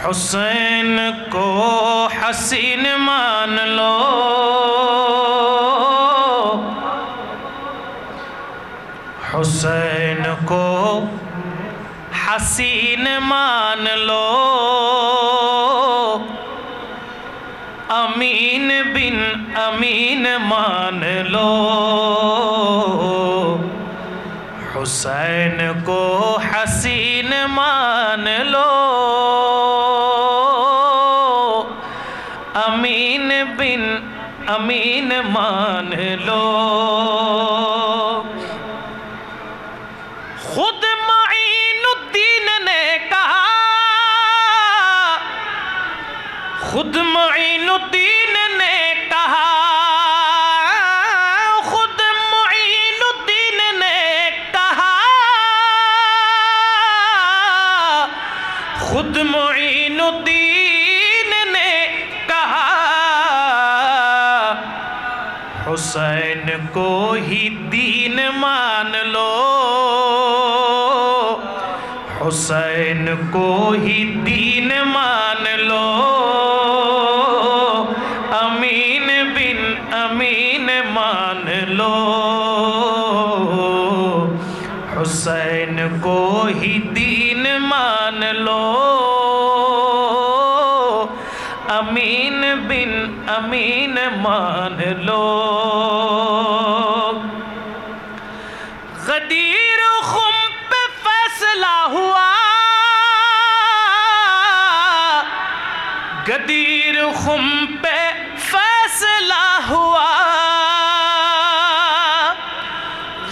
حسین کو حسین مان لو، حسین کو حسین مان لو، امین بن امین مان لو، حسین کو حسین مان لو، امین بن امین مان لو۔ خود معین الدین نے کہا، خود معین الدین نے کہا، خود معین الدین نے کہا، خود معین الدین نے کہا، حسین کو ہی دین مان لو، حسین کو ہی دین مان لو، امین بن امین مان لو، حسین کو ہی دین مان لو، امین بن امین مان لو۔ غدیر خم پہ فیصلہ ہوا، غدیر خم پہ فیصلہ ہوا،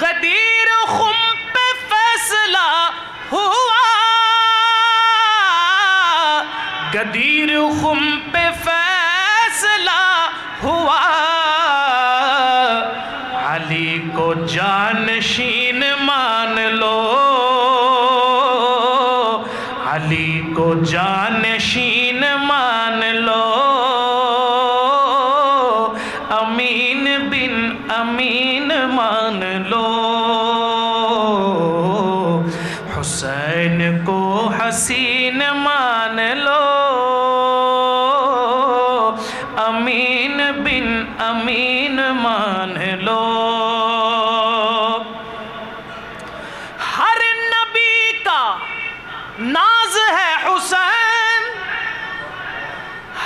غدیر خم پہ فیصلہ ہوا، غدیر خم پہ فیصلہ ہوا، علی کو جانشین مان لو، علی کو جانشین مان لو، امین بن امین مان لو، حسین کو حسین مان لو، امین بن امین مان لو۔ ہر نبی کا ناز ہے حسین،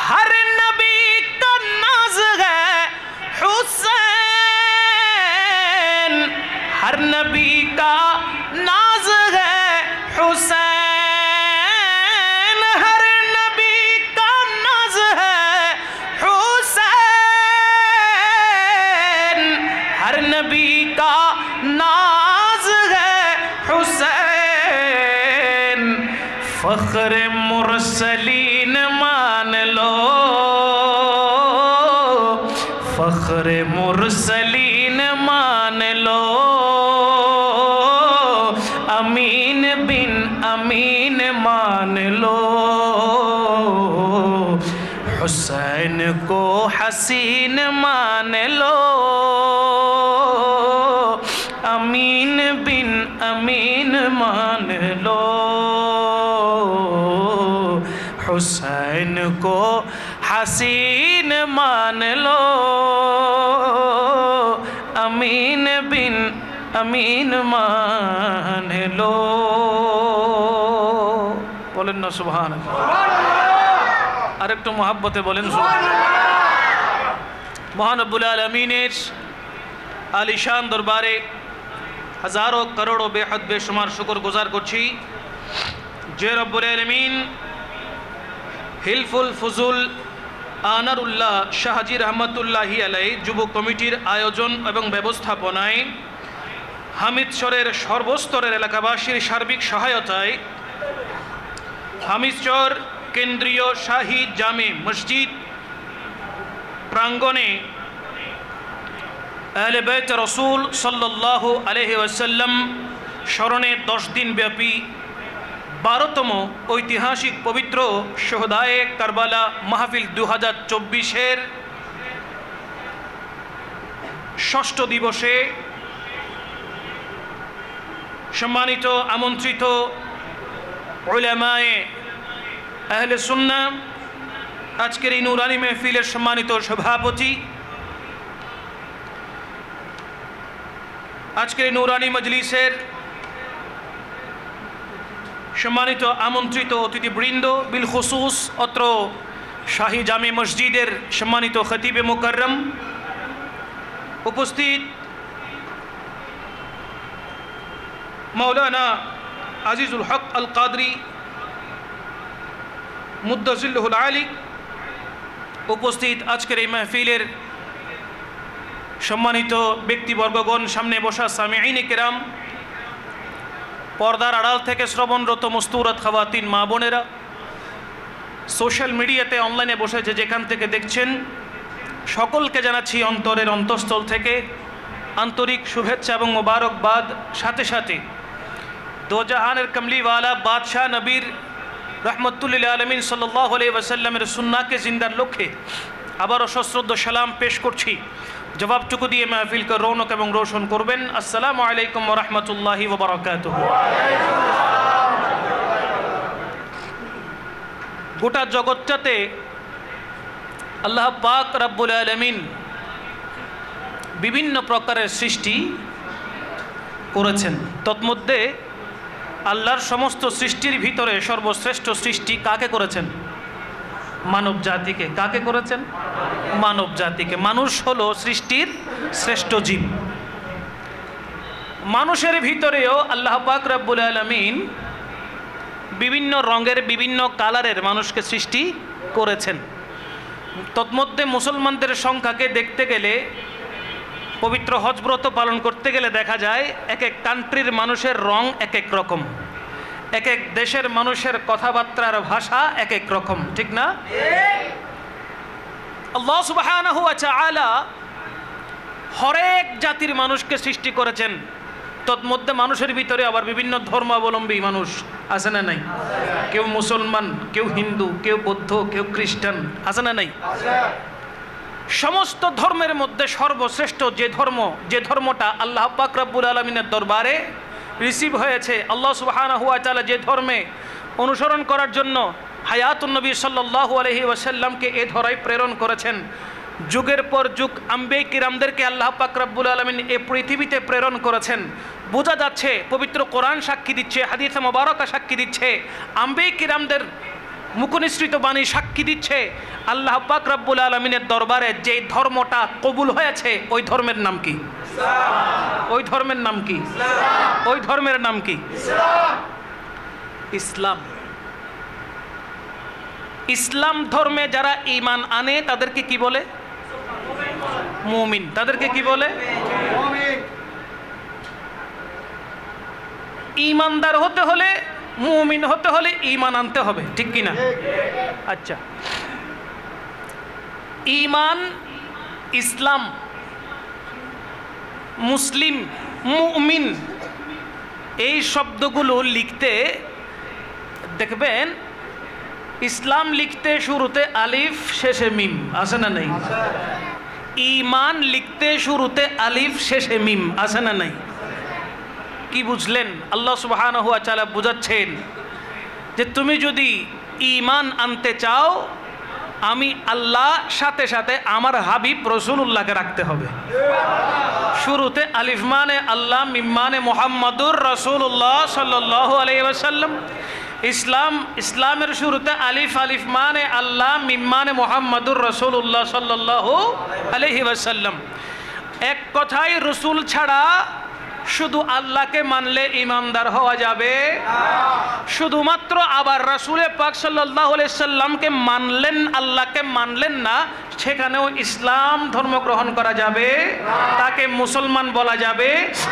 ہر نبی کا ناز ہے حسین، ہر نبی کا ناز ہے حسین، ہر نبی کا ناز ہے حسین، ہر نبی کا ناز ہے حسین، فخر مرسلین مان لو، فخر مرسلین مان لو، امین بن امین مان لو، حسین کو حسین مان لو، امین بن امین مان لو، حسین کو حسین مان لو، امین بن امین مان لو۔ বলেন না সুবহানাল্লাহ, আরেকটু মহব্বতে বলেন সুবহানাল্লাহ। মহান রব্বুল আলামিনের আলিশান দরবারে হাজারো করোড়ো বেহদ বেশুমার শুকর গুজার করছি যে রব্বুল আলামিন হিলফুল ফুজুল আনারুল্লাহ শাহজি রহমতুল্লাহি আলাই যুব কমিটির আয়োজন এবং ব্যবস্থাপনায় হামিদচরের সর্বস্তরের এলাকাবাসীর সার্বিক সহায়তায় হামিদচর কেন্দ্রীয় শাহী জামে মসজিদ প্রাঙ্গণে আহলে বাইত রাসূল সাল্লাল্লাহু আলাইহি ওয়াসাল্লাম স্মরণে 10 দিন ব্যাপী 12তম ঐতিহাসিক পবিত্র শহদায়ে কারবালা মাহফিল 2024-এর ষষ্ঠ দিবসে সম্মানিত আমন্ত্রিত উলামায়ে আহলে সুন্নাহ আজকের এই নুরানি মেহফিলের সম্মানিত সভাপতি, আজকের এই নুরানি মজলিসের সম্মানিত আমন্ত্রিত অতিথিবৃন্দ, বিল খুসুস অত্র শাহী জামে মসজিদের সম্মানিত খতিবে মুকাররম, উপস্থিত মাওলানা আজিজুল হক আল কাদরি মুদ্দাজিল্লুহুল আলী, উপস্থিত আজকের এই মাহফিলের সম্মানিত ব্যক্তিবর্গগণ, সামনে বসা সামিঈন কিরাম, পর্দার আড়াল থেকে শ্রবণরত মুস্তুরাত খাওয়াতিন মা বোনেরা, সোশ্যাল মিডিয়াতে অনলাইনে বসেছে যেখান থেকে দেখছেন, সকলকে জানাচ্ছি অন্তরের অন্তঃস্থল থেকে আন্তরিক শুভেচ্ছা এবং মোবারকবাদ। সাথে সাথে দোজাহানের কমলিওয়ালা বাদশাহ নবীর রহমতুল্লিল আলমিন সাল্লাল্লাহু আলাইহি ওয়াসাল্লামের সুন্নাহকে জিন্দার লক্ষ্যে আবারও সশ্রদ্ধ সালাম পেশ করছি। জবাবটুকু দিয়ে মাহফিলকে রৌনক এবং রোশন করবেন। আসসালামু আলাইকুম ওয়া রাহমাতুল্লাহি ওয়া বারাকাতুহু। গোটা জগৎটাতে আল্লাহ পাক রব্বুল আলামিন বিভিন্ন প্রকারের সৃষ্টি করেছেন। তন্মধ্যে আল্লাহর সমস্ত সৃষ্টির ভিতরে সর্বশ্রেষ্ঠ সৃষ্টি কাকে করেছেন? মানব জাতিকে। কাকে করেছেন? মানব জাতিকে। মানুষ হলো সৃষ্টির শ্রেষ্ঠ জীব। মানুষের ভিতরেও আল্লাহ পাক রব্বুল আলামিন বিভিন্ন রঙের, বিভিন্ন কালারের মানুষকে সৃষ্টি করেছেন। তন্মধ্যে মুসলমানদের সংখ্যাকে দেখতে গেলে, পবিত্র হজ ব্রত পালন করতে গেলে দেখা যায় এক এক কান্ট্রির মানুষের রং এক এক রকম, এক এক দেশের মানুষের কথাবার্তার ভাষা এক এক রকম, ঠিক না? আল্লাহ সুবহানাহু ওয়া তাআলা হরেক জাতির মানুষকে সৃষ্টি করেছেন। তন্মধ্যে মানুষের ভিতরে আবার বিভিন্ন ধর্মাবলম্বী মানুষ আছে না নাই? কেউ মুসলমান, কেউ হিন্দু, কেউ বৌদ্ধ, কেউ খ্রিস্টান, আছে না নাই? সমস্ত ধর্মের মধ্যে সর্বশ্রেষ্ঠ যে ধর্মটা আল্লাহ পাক রব্বুল আলামিনের দরবারে রিসিভ হয়েছে, আল্লাহ সুবহানাহু ওয়া তাআলা যে ধর্মে অনুসরণ করার জন্য হায়াতুন নবী সাল্লাল্লাহু আলাইহি ওয়াসাল্লামকে এ ধরায় প্রেরণ করেছেন, যুগের পর যুগ আম্বিয়া কিরামদেরকে আল্লাহ পাক রব্বুল আলামিন এ পৃথিবীতে প্রেরণ করেছেন। বোঝা যাচ্ছে, পবিত্র কোরআন সাক্ষী দিচ্ছে, হাদিসে মুবারাকা সাক্ষী দিচ্ছে, আম্বিয়া কিরামদের মুখনিসৃত বাণী সাক্ষী দিচ্ছে, আল্লাহ পাক রব্বুল আলামিনের দরবারে যে ধর্মটা কবুল হয়েছে ওই ধর্মের নাম কি? ওই ধর্মের নাম কি? ওই ধর্মের নাম কি? ইসলাম। ইসলাম ধর্মে যারা ঈমান আনে তাদেরকে কি বলে? মুমিন। তাদেরকে কি বলে? ঈমানদার হতে হলে, মুমিন হতে হলে ঈমান আনতে হবে, ঠিক কি না? আচ্ছা, ঈমান, ইসলাম, মুসলিম, মুমিন এই শব্দগুলো লিখতে দেখবেন, ইসলাম লিখতে শুরুতে আলিফ, শেষে মিম, আছে না নাই? ঈমান লিখতে শুরুতে আলিফ, শেষে মিম, আছে না নাই? কি বুঝলেন? আল্লাহ সুবহানাহু ওয়া তাআলা বুঝাচ্ছেন যে তুমি যদি ঈমান আনতে চাও, আমি আল্লাহ সাথে সাথে আমার হাবিব রাসূলুল্লাহকে রাখতে হবে। শুরুতে আলিফ মানে আল্লাহ, মিম মানে মুহাম্মাদুর রাসূলুল্লাহ সাল্লাল্লাহু আলাইহি ওয়াসাল্লাম। ইসলামের শুরুতে আলিফ, আলিফ মানে আল্লাহ, মিম মানে মুহাম্মাদুর রাসূলুল্লাহ সাল্লাল্লাহু আলাইহি ওয়াসাল্লাম। এক কথায় রসুল ছাড়া শুধু আল্লাহকে মানলে ঈমানদার হওয়া যাবে, শুধুমাত্র আবার রাসূল পাক সাল্লাল্লাহু আলাইহি সাল্লামকে মানলেন, আল্লাহকে মানলেন না, সেখানেও ইসলাম ধর্ম গ্রহণ করা যাবে, তাকে মুসলমান বলা যাবে,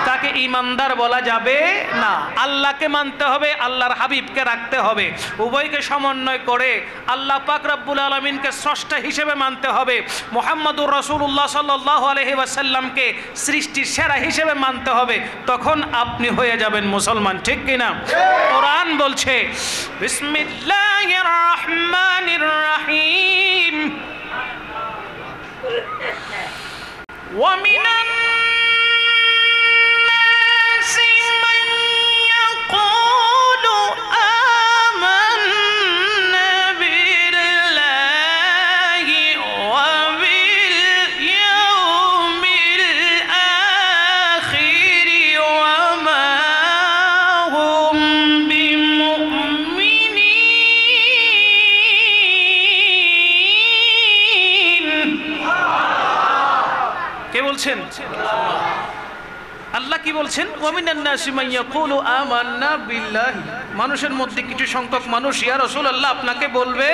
তাকে ঈমানদার বলা যাবে না। আল্লাহকে মানতে হবে, আল্লাহর হাবিবকে রাখতে হবে, উভয়কে সমন্বয় করে আল্লাহ পাক রব্বুল আলামিনকে স্রষ্টা হিসেবে মানতে হবে, মুহাম্মাদুর রাসূলুল্লাহ সাল্লাল্লাহু আলাইহি ওয়াসাল্লামকে সৃষ্টির সেরা হিসেবে মানতে হবে। তখন আপনি হয়ে যাবেন মুসলমান, ঠিক কিনা? কোরআন বলছে বিসমিল্লাহির রহমানির রহিম, ওয়া মিনান নাসি মান ইয়াকুলু আমান্না বলছেন? আল্লাহ কি বলছেন? ওয়ামিনান নাসি মান ইয়াকুলু আমান্না বিল্লাহি, মানুষের মধ্যে কিছু সংখ্যক মানুষ ইয়া রাসূলুল্লাহ আপনাকে বলবে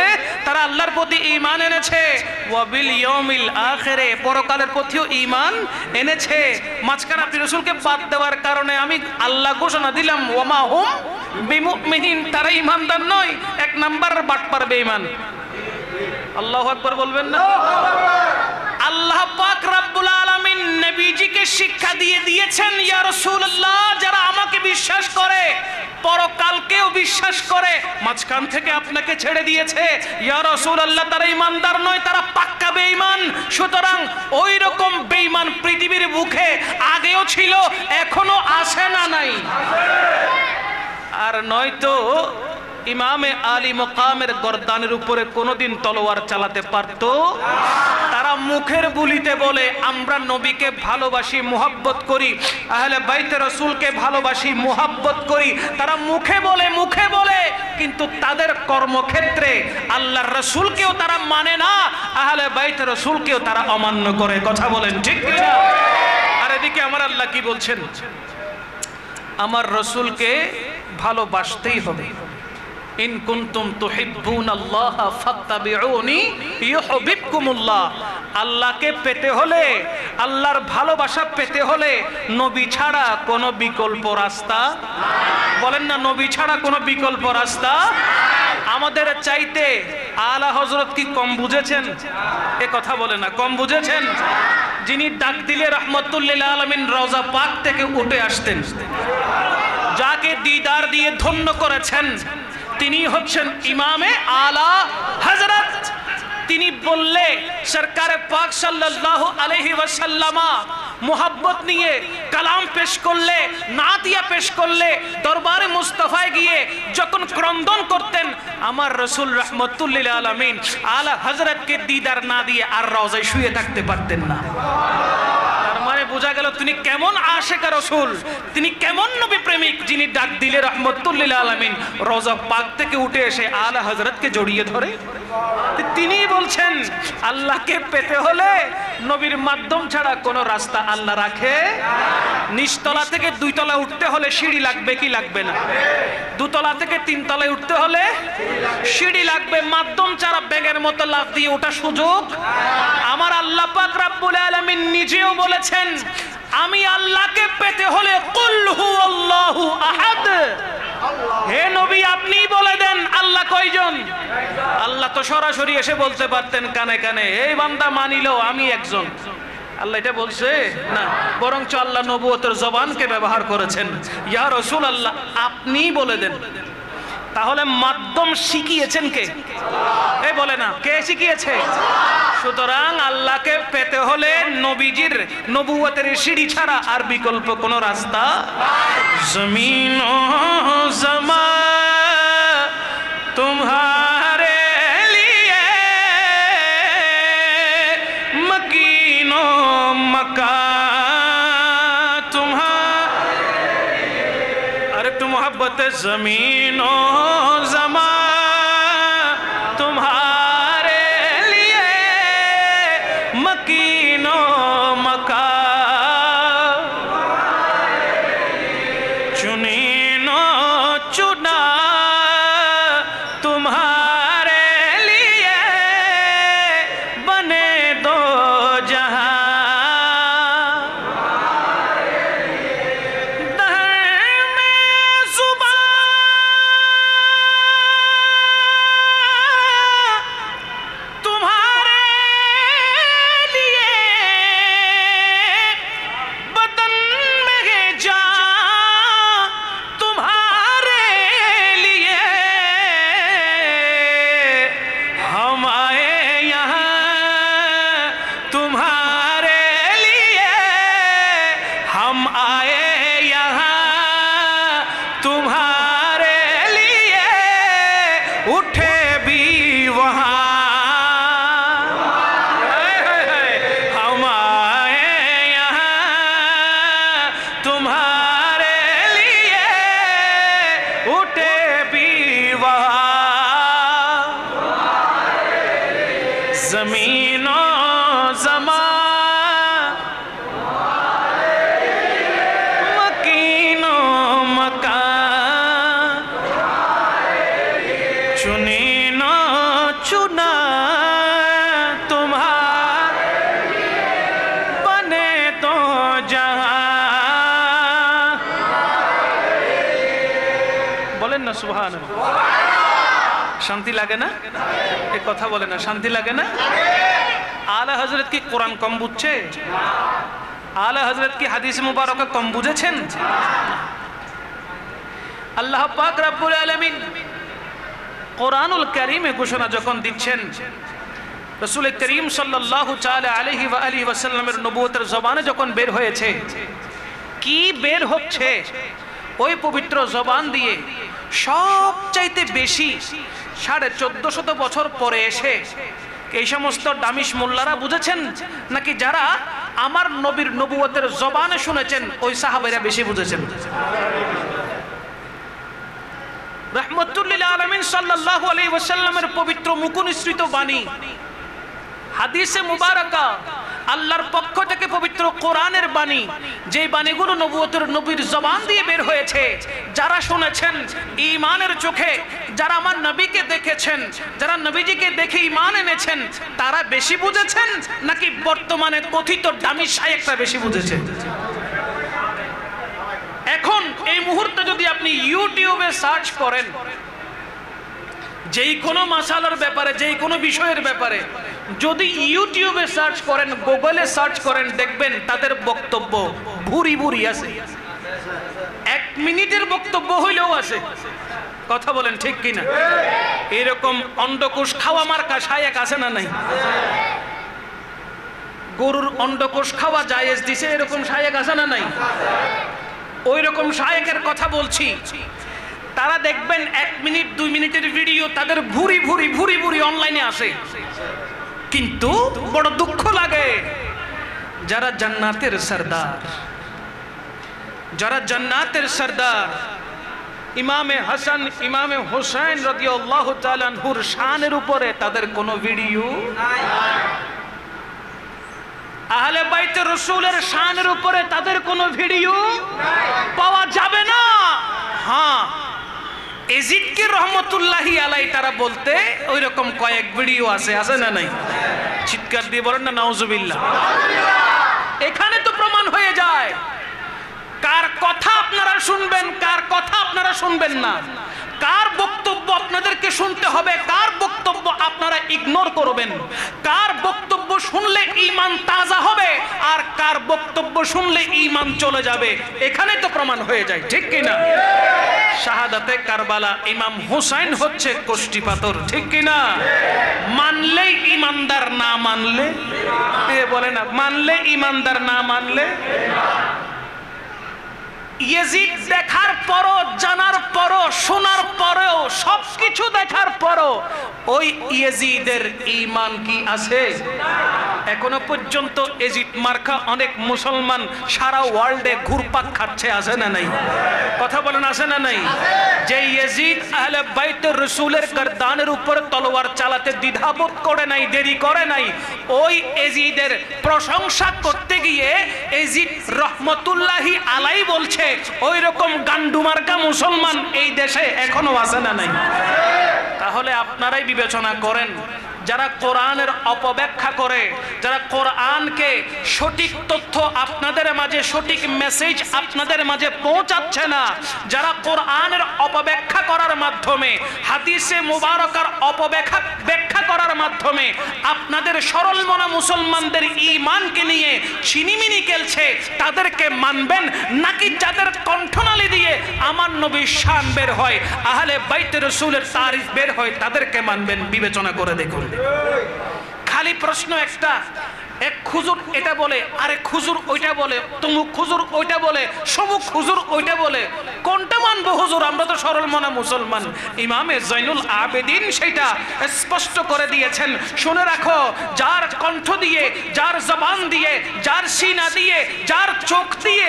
তারা আল্লাহর প্রতি ঈমান এনেছে, ওয়া বিল ইয়াউমিল আখিরে, পরকালের প্রতিও ঈমান এনেছে। মাঝখানে আপনি রাসূলকে বাদ দেওয়ার কারণে আমি আল্লাহ ঘোষণা দিলাম ওয়া মা হুম বিমুমিনিন, তারা ঈমানদার নয়, এক নাম্বার বাটপার বেঈমান। আল্লাহু আকবার বলবেন না? আল্লাহ পাক রব্বুল আলামিন নবীজিকে শিক্ষা দিয়েছেন, ইয়া রাসূলুল্লাহ যারা আমাকে বিশ্বাস করে পরকালকেও বিশ্বাস করে মাঝখান থেকে আপনাকে ছেড়ে দিয়েছে, ইয়া রাসূলুল্লাহ তারা ঈমানদার নয়, তারা পাক্কা বেঈমান। সুতরাং ওই রকম বেঈমান পৃথিবীর বুকে আগেও ছিল, এখনো আছে না নাই? আর নয়তো ইমামে আলী মকামের গর্দানের উপরে কোনোদিন তলোয়ার চালাতে পারত? তারা মুখের বুলিতে বলে আমরা নবীকে ভালোবাসি, মুহাব্বত করি, আহলে বাইতে রাসূলকে ভালোবাসি, মুহাব্বত করি, তারা মুখে বলে, কিন্তু তাদের কর্মক্ষেত্রে আল্লাহর রাসূলকেও তারা মানে না, আহলে বাইতে রাসূলকেও তারা অমান্য করে। কথা বলেন ঠিক কিনা? আর এদিকে আমার আল্লাহ কি বলছেন? আমার রাসূলকে ভালোবাসতেই হবে। ইন কুনতুম তুহিব্বুনাল্লাহ ফাত্তাবিউনি ইউহিব্বুকুমুল্লাহ, আল্লাহকে পেতে হলে, আল্লাহর ভালোবাসা পেতে হলে নবী ছাড়া কোনো বিকল্প রাস্তা, বলেন না, নবী ছাড়া কোনো বিকল্প রাস্তা। আমাদের চাইতে আলা হযরত কি কম বুঝেছেন? এ কথা বলে না, কম বুঝেছেন? যিনি ডাক দিলে রাহমাতুল লিল আলামিন রওজা পাক থেকে উঠে আসতেন, যাকে দিদার দিয়ে ধন্য করেছেন, তিনি হচ্ছেন ইমামে আলা হযরত। তিনি বললে সরকারে পাক সাল্লাল্লাহু আলাইহি ওয়াসাল্লামা মুহাব্বত নিয়ে কালাম পেশ করলে, নাতিয়া পেশ করলে, দরবারে মুস্তাফায় গিয়ে যখন ক্রন্দন করতেন, আমার রাসূল রাহমাতুল লিল আলামিন আলা হযরতকে দিদার না দিয়ে আর রওজায় শুয়ে থাকতে পারতেন না। বোঝা গেল তিনি কেমন আশিক রাসূল, তিনি কেমন নবী প্রেমিক, যিনি ডাক দিলে রাহমাতুল লিল আলামিন রওজা পাক থেকে উঠে এসে আলা হযরতকে জড়িয়ে ধরে। তিনি বলছেন আল্লাহকে পেতে হলে নবীর মাধ্যম ছাড়া কোনো রাস্তা আল্লাহ রাখে। নিচতলা থেকে দুইতলা উঠতে হলে সিঁড়ি লাগবে কি লাগবে না? দুতলা থেকে তিনতলায় উঠতে হলে সিঁড়ি লাগবে, মাধ্যম ছাড়া ব্যাঙের মতো লাফ দিয়ে ওঠা সুযোগ। আমার আল্লাহ পাক রব্বুল আলামিন নিজেও বলেছেন আমি আল্লাহকে পেতে হলে কুল হুয়াল্লাহু আহাদ, হে নবী আপনি বলে দেন আল্লাহ কয়জন? আল্লাহ তো সরাসরি এসে বলতে পারতেন কানে কানে, এই বান্দা মানিলো আমি একজন। আল্লাহ এটা বলছে না, বরঞ্চ আল্লাহ নবুয়তের জবানকে ব্যবহার করেছেন, ইয়া রাসূলুল্লাহ আপনি বলে দেন। তাহলে মাধ্যম শিখিয়েছেন কে? এই বলে না, কে শিখিয়েছে? সুতরাং আল্লাহকে পেতে হলে নবীজির নবুয়তের সিঁড়ি ছাড়া আর বিকল্প কোনো রাস্তা। জমিন ও জমা तुम्हारे लिए मकीनो मका तुम्हारे, अरे तुम मोहब्बत जमीनो जमा तुम्हारे लिए मकीनो मका चुनीनो चुना तुम्हारे लिए बने दो जहां, दहर में जुबां तुम्हारे लिए, बदन में जान तुम्हारे लिए, हम आए यहाँ तुम्हारे लिए, हम आए यहाँ तुम्हारे लिए, उठे भी वहाँ, हम आए यहाँ तुम्हारे लिए, उठे भी वहाँ। जमीनो जमा चुना तुम्हारे बने तो जहां। बोलेন না সুবহানাল্লাহ। শান্তি লাগে না? এই কথা বলে না, শান্তি লাগে না? আলা হযরত কি কোরআন কম বুঝছে? আলা হযরত কি হাদিস মুবারকা কম বুঝেছেন? আল্লাহ পাক রব্বুল আলামিন কোরআনুল কারীমে ঘোষণা যখন দিচ্ছেন, রাসূল করিম সাল্লাল্লাহু তাআলা আলাইহি ওয়া আলিহি ওয়াসাল্লামের নবুয়তের জবানে যখন বের হয়েছে, কি বের হচ্ছে ওই পবিত্র জবান দিয়ে সবচাইতে বেশি 1450 বছর পরে এসে এই সমস্ত দামিশ মোল্লারা বুঝেছেন, নাকি যারা আমার নবীর নবুয়তের জবানে শুনেছেন ওই সাহাবারা বেশি বুঝেছেন? রাহমাতুল্লিল আলামিন সাল্লাল্লাহু আলাইহি ওয়াসাল্লামের পবিত্র মুখনিসৃত বাণী, হাদিসে মুবারাকা, আল্লাহর পক্ষ থেকে পবিত্র কোরআনের বাণী, যে বাণীগুলো নবুয়তের নবীর জবান দিয়ে বের হয়েছে, যারা শুনেছেন ঈমানের চোখে, যারা আমার নবীকে দেখেছেন, যারা নবীজিকে দেখে ঈমান এনেছেন, তারা বেশি বুঝেছেন নাকি বর্তমানে কথিত দামি শায়েখরা বেশি বুঝেছে? এখন এই মুহূর্তে যদি আপনি ইউটিউবে সার্চ করেন যেই কোনো মাসালার ব্যাপারে, যেই কোনো বিষয়ের ব্যাপারে, যদি ইউটিউবে সার্চ করেন, গুগলে সার্চ করেন, দেখবেন তাদের বক্তব্য ভুরি ভুরি আছে। 1 মিনিটের বক্তব্য হইলেও আছে। কথা বলেন ঠিক কিনা? এরকম অন্ডকোষ খাওয়া মার্কা শায়েখ আছে না নাই? গরুর অন্ডকোষ খাওয়া জায়েজ দিছে এরকম শায়েখ আছে না নাই? ওই রকম শায়েখের কথা বলছি। তারা দেখবেন 1 মিনিট 2 মিনিটের ভিডিও তাদের ভুরি ভুরি ভুরি ভুরি অনলাইনে আসে। কিন্তু বড় দুঃখ লাগে, যারা জান্নাতের সরদার, যারা জান্নাতের সরদার ইমামে হাসান ইমামে হুসাইন রাদিয়াল্লাহু তাআলা আনহুর শানের উপরে তাদের কোনো ভিডিও নাই। আহলে বাইতে রাসূলের শানের উপরে তাদের কোনো ভিডিও পাওয়া যাবে না। হ্যাঁ, এজিদকে রহমতুল্লাহি আলাই তারা বলতে ওই রকম কয়েক ভিডিও আছে, আছে না নাই? চিৎকার দিয়ে বলেন না নাউজুবিল্লাহ। এখানে তো প্রমাণ হয়ে যায় কার কথা আপনারা শুনবেন, কার কথা আপনারা শুনবেন না, কার বক্তব্য আপনাদেরকে শুনতে হবে, কার বক্তব্য আপনারা ইগনোর করবেন, কার বক্তব্য শুনলে ঈমান তাজা হবে আর কার বক্তব্য শুনলে ঈমান চলে যাবে। এখানে তো প্রমাণ হয়ে যায়, ঠিক কিনা? শাহাদাতে কারবালা ইমাম হুসাইন হচ্ছে কোষ্টি পাথর, ঠিক কিনা? মানলেই ঈমানদার, না মানলে বলে না, মানলে ঈমানদার, না মানলে। ইয়াজিদ দেখার পরও, জানার পরও, শোনার পরেও, সবকিছু দেখার পরও ওই ইয়াজিদের ঈমান কি আছে? এখনো পর্যন্ত ইয়াজিদ মার্কা অনেক মুসলমান সারা ওয়ার্ল্ডে ঘুরপাক খাচ্ছে, আছে না নাই? কথা বলেন, আছে না নাই? যে ইয়াজিদ আহলে বাইতের রাসূলের গর্দানের উপর তলোয়ার চালাতে দ্বিধাবোধ করে নাই, দেরি করে নাই, ওই ইয়াজিদের প্রশংসা করতে গিয়ে ইয়াজিদ রহমতুল্লাহি আলাই বলছে ওই রকম গান্ডুমার্কা মুসলমান এই দেশে এখনো আছে না নাই? তাহলে আপনারাই বিবেচনা করেন, যারা কোরআনের অপব্যাখ্যা করে, যারা কোরআনকে সঠিক তথ্য আপনাদের মাঝে, সঠিক মেসেজ আপনাদের মাঝে পৌঁছাচ্ছে না, যারা কোরআনের অপব্যাখ্যা করার মাধ্যমে, হাদিসে মুবারকার ব্যাখ্যা করার মাধ্যমে আপনাদের সরল মনা মুসলমানদের ঈমানকে নিয়ে ছিনিমিনি খেলছে, তাদেরকে মানবেন নাকি যাদের কণ্ঠনালী দিয়ে আমার নবীর শান বের হয়, আহলে বাইত রাসূলের তারিফ বের হয়, তাদেরকে মানবেন? বিবেচনা করে দেখুন। খালি প্রশ্ন একটা, এক খুজুর এটা বলে, আরেক খুজুর ওইটা বলে, তমুক খুজুর ওইটা বলে, সমুক খুজুর ওইটা বলে, কোনটা মানবো হুজুর? আমরা তো সরল মনা মুসলমান। ইমামে জয়নুল আবেদিন সেটা স্পষ্ট করে দিয়েছেন। শুনে রাখো, যার কণ্ঠ দিয়ে, যার জবান দিয়ে, যার সিনা দিয়ে, যার চোখ দিয়ে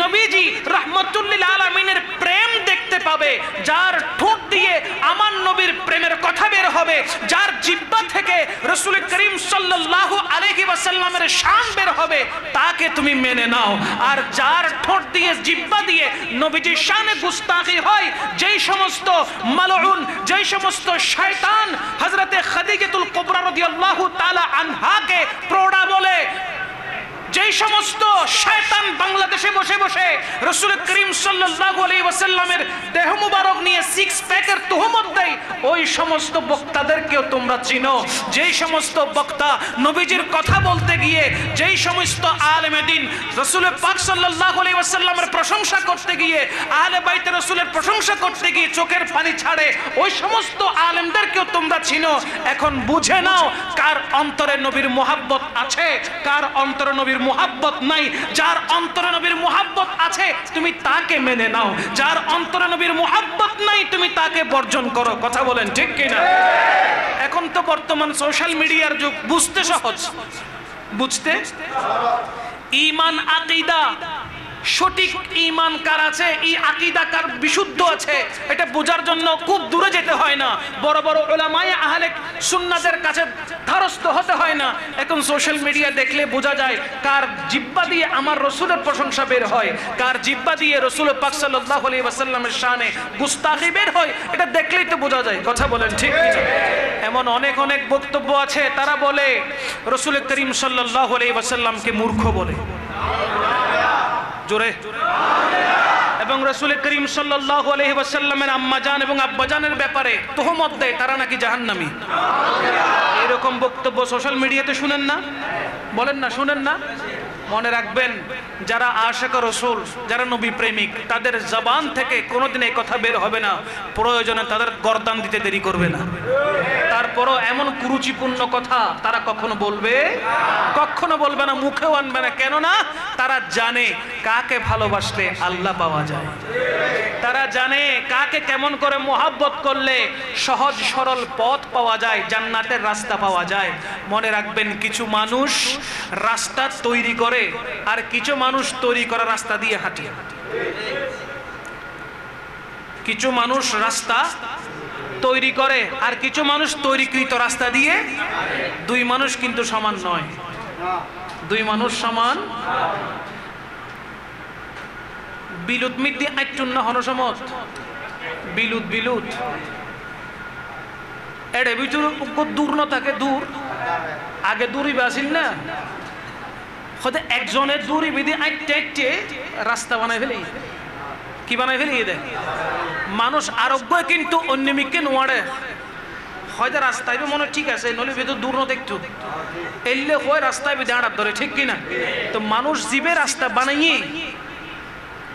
নবীজি রহমতুল্লিল আলামিনের প্রেম দেখতে পাবে, যার ঠোঁট দিয়ে আমার নবীর প্রেমের কথা বের হবে, যার জিহ্বা থেকে রাসূল করিম সাল্লাল্লাহু আলাইহি ওয়াসাল্লামের শান বের হবে, তাকে তুমি মেনে নাও। আর যার ঠোঁট দিয়ে জিহ্বা দিয়ে নবীজির শানে গুস্তাখি হয়, যেই সমস্ত মালউন, যেই সমস্ত শয়তান হযরতে খাদিজাতুল কুবরা রাদিয়াল্লাহু তাআলা আনহাকে প্রৌঢ়া বলে, যেই সমস্ত শয়তান বাংলাদেশে বসে বসে রাসূল করিম সাল্লাল্লাহু আলাইহি ওয়াসাল্লামের দেহ মুবারক নিয়ে সিক্স প্যাকের তুহমত দেয়, ওই সমস্ত বক্তাদেরকেও তোমরা চিনো। যেই সমস্ত বক্তা নবীজির কথা বলতে গিয়ে, যেই সমস্ত আলেমে দ্বীন রাসূল পাক সাল্লাল্লাহু আলাইহি ওয়াসাল্লামের প্রশংসা করতে গিয়ে, আহলে বাইত রাসূলের প্রশংসা করতে গিয়ে চোখের পানি ছাড়ে, ওই সমস্ত আলেমদেরকেও তোমরা চিনো। এখন বুঝে নাও কার অন্তরে নবীর মুহাব্বত আছে, কার অন্তরে নবীর মুহাব্বত নাই। যার অন্তরে নবীর মুহাব্বত আছে তুমি তাকে মেনে নাও, যার অন্তরে নবীর মুহাব্বত নাই তুমি তাকে বর্জন করো। কথা বলেন ঠিক কিনা? এখন তো বর্তমান সোশ্যাল মিডিয়ার যুগ, বুঝতে সহজ, বুঝতে। ঈমান আকীদা, সঠিক ঈমান কার আছে, এই আকীদা কার বিশুদ্ধ আছে, এটা বোঝার জন্য খুব দূরে যেতে হয় না, বড় বড় উলামায়ে আহলে সুন্নাতের কাছে দ্বারস্থ হতে হয় না। এখন সোশ্যাল মিডিয়া দেখলে বোঝা যায় কার জিহ্বা দিয়ে আমার রাসূলের প্রশংসা বের হয়, কার জিহ্বা দিয়ে রাসূল পাক সাল্লাল্লাহু আলাইহি ওয়াসাল্লামের শানে গুস্তাখি বের হয়, এটা দেখলেই তো বোঝা যায়। কথা বলেন ঠিক কিনা? এমন অনেক অনেক বক্তব্য আছে, তারা বলে রাসূল করিম সাল্লাল্লাহু আলাইহি ওয়াসাল্লামকে মূর্খ বলে, জোরে। এবং রাসূল করিম সাল্লাল্লাহু আলাইহি ওয়াসাল্লামের আম্মাজান এবং আব্বাজানের ব্যাপারে তুহমত দেয় তারা নাকি জাহান্নামী। এরকম বক্তব্য সোশ্যাল মিডিয়াতে শুনেন না? বলেন না, শুনেন না? মনে রাখবেন, যারা আশিক রাসূল, যারা নবী প্রেমিক, তাদের জবান থেকে কোনোদিন এই কথা বের হবে না, প্রয়োজনে তাদের গর্দান দিতে দেরি করবে না। তারপরও এমন কুরুচিপূর্ণ কথা তারা কখনো বলবে, কখনো বলবে না, মুখেও আনবে না। কেননা তারা জানে কাকে ভালোবাসলে আল্লাহ পাওয়া যায়, তারা জানে কাকে কেমন করে মোহাব্বত করলে সহজ সরল পথ পাওয়া যায়, জান্নাতের রাস্তা পাওয়া যায়। মনে রাখবেন, কিছু মানুষ রাস্তা তৈরি করে আর কিছু মানুষ তৈরি করা রাস্তা দিয়ে হাঁটে। কিছু মানুষ রাস্তা তৈরি করে আর কিছু মানুষ তৈরিকৃত রাস্তা দিয়ে। দুই মানুষ কিন্তু সমান নয়, দুই মানুষ সমান। বিলুত মিদ্দি আইটুন্না হনসমত বিলুত বিলুত এড়ে ভিতর দূর না থাকে, দূর আগে দূরই বাসিল না, হয়তো একজনের দূরই বিধি আইটে আইটে রাস্তা বানাই ফেলি। কি বানাই ফেলি? দেখ মানুষ আরোগ্য কিন্তু অন্য মিকে নোয়াড়ে, হয়তো রাস্তায় মনে ঠিক আছে, নলে ভিতর দূর না দেখতো এলে হয় রাস্তায় বেঁধে আড়াত ধরে, ঠিক কিনা? তো মানুষ জীবে রাস্তা বানাইয়ে